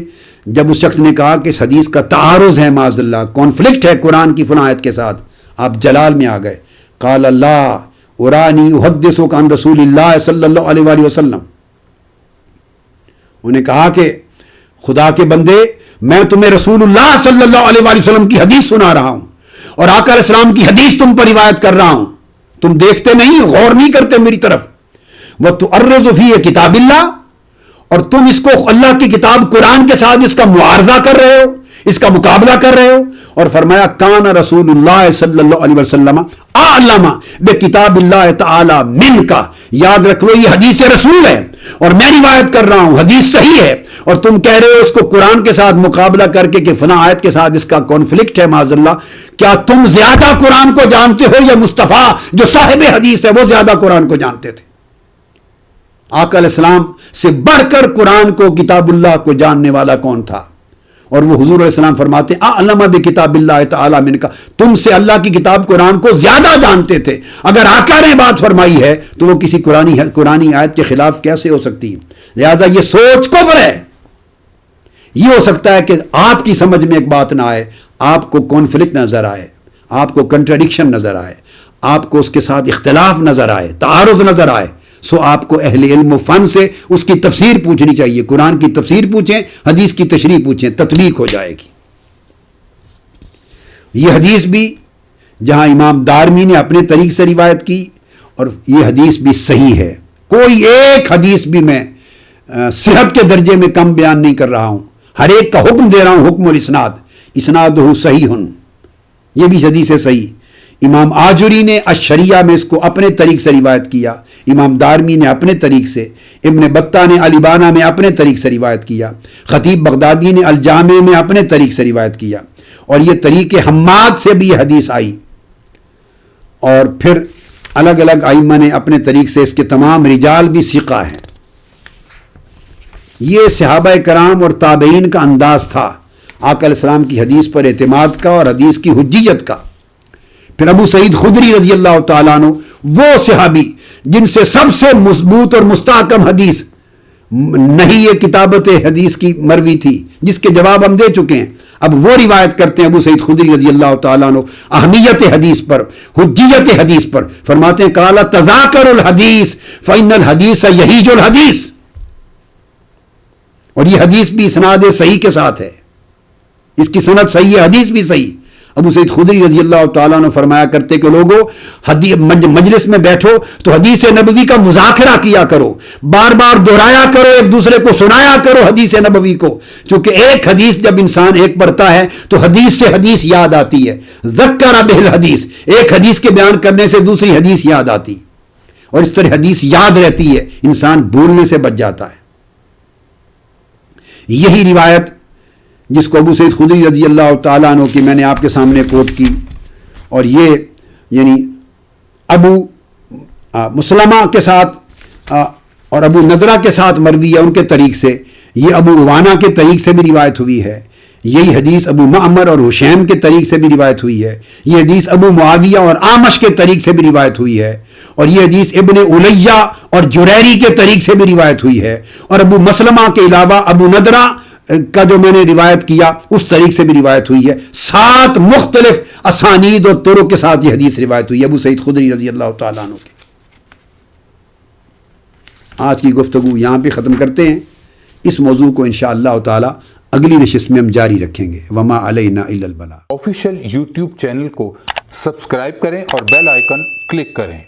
جب اس شخص نے کہا کہ اس حدیث کا تعارض ہے، معاذ اللہ کانفلکٹ ہے قرآن کی فلاں آیت کے ساتھ، آپ جلال میں آ گئے۔ قال اللہ ارانی احدثک عن رسول اللہ صلی اللہ علیہ وآلہ وسلم، انہیں کہا کہ خدا کے بندے میں تمہیں رسول اللہ صلی اللہ علیہ وآلہ وسلم کی حدیث سنا رہا ہوں، اور آقا علیہ السلام کی حدیث تم پر روایت کر رہا ہوں، تم دیکھتے نہیں، غور نہیں کرتے میری طرف۔ وتعرض فی کتاب اللہ، اور تم اس کو اللہ کی کتاب قرآن کے ساتھ اس کا معارضہ کر رہے ہو، اس کا مقابلہ کر رہے ہو۔ اور فرمایا کان رسول اللہ صلی اللہ علیہ وسلم اعلم بکتاب اللہ تعالی من کا، یاد رکھ لو یہ حدیث رسول ہے اور میں روایت کر رہا ہوں، حدیث صحیح ہے، اور تم کہہ رہے ہو اس کو قرآن کے ساتھ مقابلہ کر کے کہ فلاں آیت کے ساتھ اس کا کانفلکٹ ہے معاذ اللہ۔ کیا تم زیادہ قرآن کو جانتے ہو یا مصطفیٰ جو صاحب حدیث ہے وہ زیادہ قرآن کو جانتے تھے؟ آقا علیہ السلام سے بڑھ کر قرآن کو، کتاب اللہ کو جاننے والا کون تھا؟ اور وہ حضور علیہ السلام فرماتے اعلم بکتاب اللہ تعالی من کا، تم سے اللہ کی کتاب قرآن کو زیادہ جانتے تھے۔ اگر آقا نے بات فرمائی ہے تو وہ کسی قرآنی آیت کے خلاف کیسے ہو سکتی ہے؟ لہذا یہ سوچ کفر ہے۔ یہ ہو سکتا ہے کہ آپ کی سمجھ میں ایک بات نہ آئے، آپ کو کانفلکٹ نظر آئے، آپ کو کنٹراڈکشن نظر آئے، آپ کو اس کے ساتھ اختلاف نظر آئے، تعارض نظر آئے، سو آپ کو اہل علم و فن سے اس کی تفسیر پوچھنی چاہیے، قرآن کی تفسیر پوچھیں، حدیث کی تشریح پوچھیں، تطبیق ہو جائے گی۔ یہ حدیث بھی جہاں امام دارمی نے اپنے طریق سے روایت کی، اور یہ حدیث بھی صحیح ہے، کوئی ایک حدیث بھی میں صحت کے درجے میں کم بیان نہیں کر رہا ہوں، ہر ایک کا حکم دے رہا ہوں، حکم الاسناد، اسنادہ صحیح، یہ بھی حدیث ہے صحیح۔ امام آجری نے الشریعہ میں اس کو اپنے طریق سے روایت کیا، امام دارمی نے اپنے طریق سے، ابن بطہ نے الابانہ میں اپنے طریق سے روایت کیا، خطیب بغدادی نے الجامع میں اپنے طریق سے روایت کیا، اور یہ طریق حماد سے بھی یہ حدیث آئی، اور پھر الگ الگ ائمہ نے اپنے طریق سے، اس کے تمام رجال بھی ثقہ ہیں۔ یہ صحابہ کرام اور تابعین کا انداز تھا آقا علیہ السلام کی حدیث پر اعتماد کا اور حدیث کی حجیت کا۔ پھر ابو سعید خدری رضی اللہ تعالیٰ عنہ، وہ صحابی جن سے سب سے مضبوط اور مستحکم حدیث نہیں یہ کتابت حدیث کی مروی تھی، جس کے جواب ہم دے چکے ہیں، اب وہ روایت کرتے ہیں ابو سعید خدری رضی اللہ تعالیٰ عنہ اہمیت حدیث پر، حجیت حدیث پر، فرماتے ہیں قال تذاکر الحدیث فإن الحدیث یہیج الحدیث، اور یہ حدیث بھی اسناد صحیح کے ساتھ ہے، اس کی سند صحیح ہے، حدیث بھی صحیح۔ ابو سعید خدری رضی اللہ تعالیٰ عنہ فرمایا کرتے کہ لوگوں مجلس میں بیٹھو تو حدیث نبوی کا مذاکرہ کیا کرو، بار بار دہرایا کرو، ایک دوسرے کو سنایا کرو حدیث نبوی کو، چونکہ ایک حدیث جب انسان ایک پڑھتا ہے تو حدیث سے حدیث یاد آتی ہے، ذکر بہ الحدیث، ایک حدیث کے بیان کرنے سے دوسری حدیث یاد آتی، اور اس طرح حدیث یاد رہتی ہے، انسان بھولنے سے بچ جاتا ہے۔ یہی روایت جس کو ابو سعید خدری رضی اللہ تعالیٰ عنہ کی میں نے آپ کے سامنے کوٹ کی، اور یہ یعنی ابو مسلمہ کے ساتھ اور ابو نضرہ کے ساتھ مروی ہے ان کے طریق سے، یہ ابو عوانہ کے طریق سے بھی روایت ہوئی ہے، یہی حدیث ابو معمر اور حشیم کے طریق سے بھی روایت ہوئی ہے، یہ حدیث ابو معاویہ اور آمش کے طریق سے بھی روایت ہوئی ہے، اور یہ حدیث ابن الیہ اور جریری کے طریق سے بھی روایت ہوئی ہے، اور ابو مسلمہ کے علاوہ ابو نضرہ کا جو میں نے روایت کیا اس طریق سے بھی روایت ہوئی ہے، 7 مختلف اسانید اور طرق کے ساتھ یہ حدیث روایت ہوئی ہے ابو سعید خدری رضی اللہ تعالیٰ عنہ کے۔ آج کی گفتگو یہاں پہ ختم کرتے ہیں. اس موضوع کو انشاءاللہ تعالی اگلی نشست میں ہم جاری رکھیں گے. وما علینا الا البلاغ. آفیشیل یوٹیوب چینل کو سبسکرائب کریں اور بیل آئیکن کلک کریں.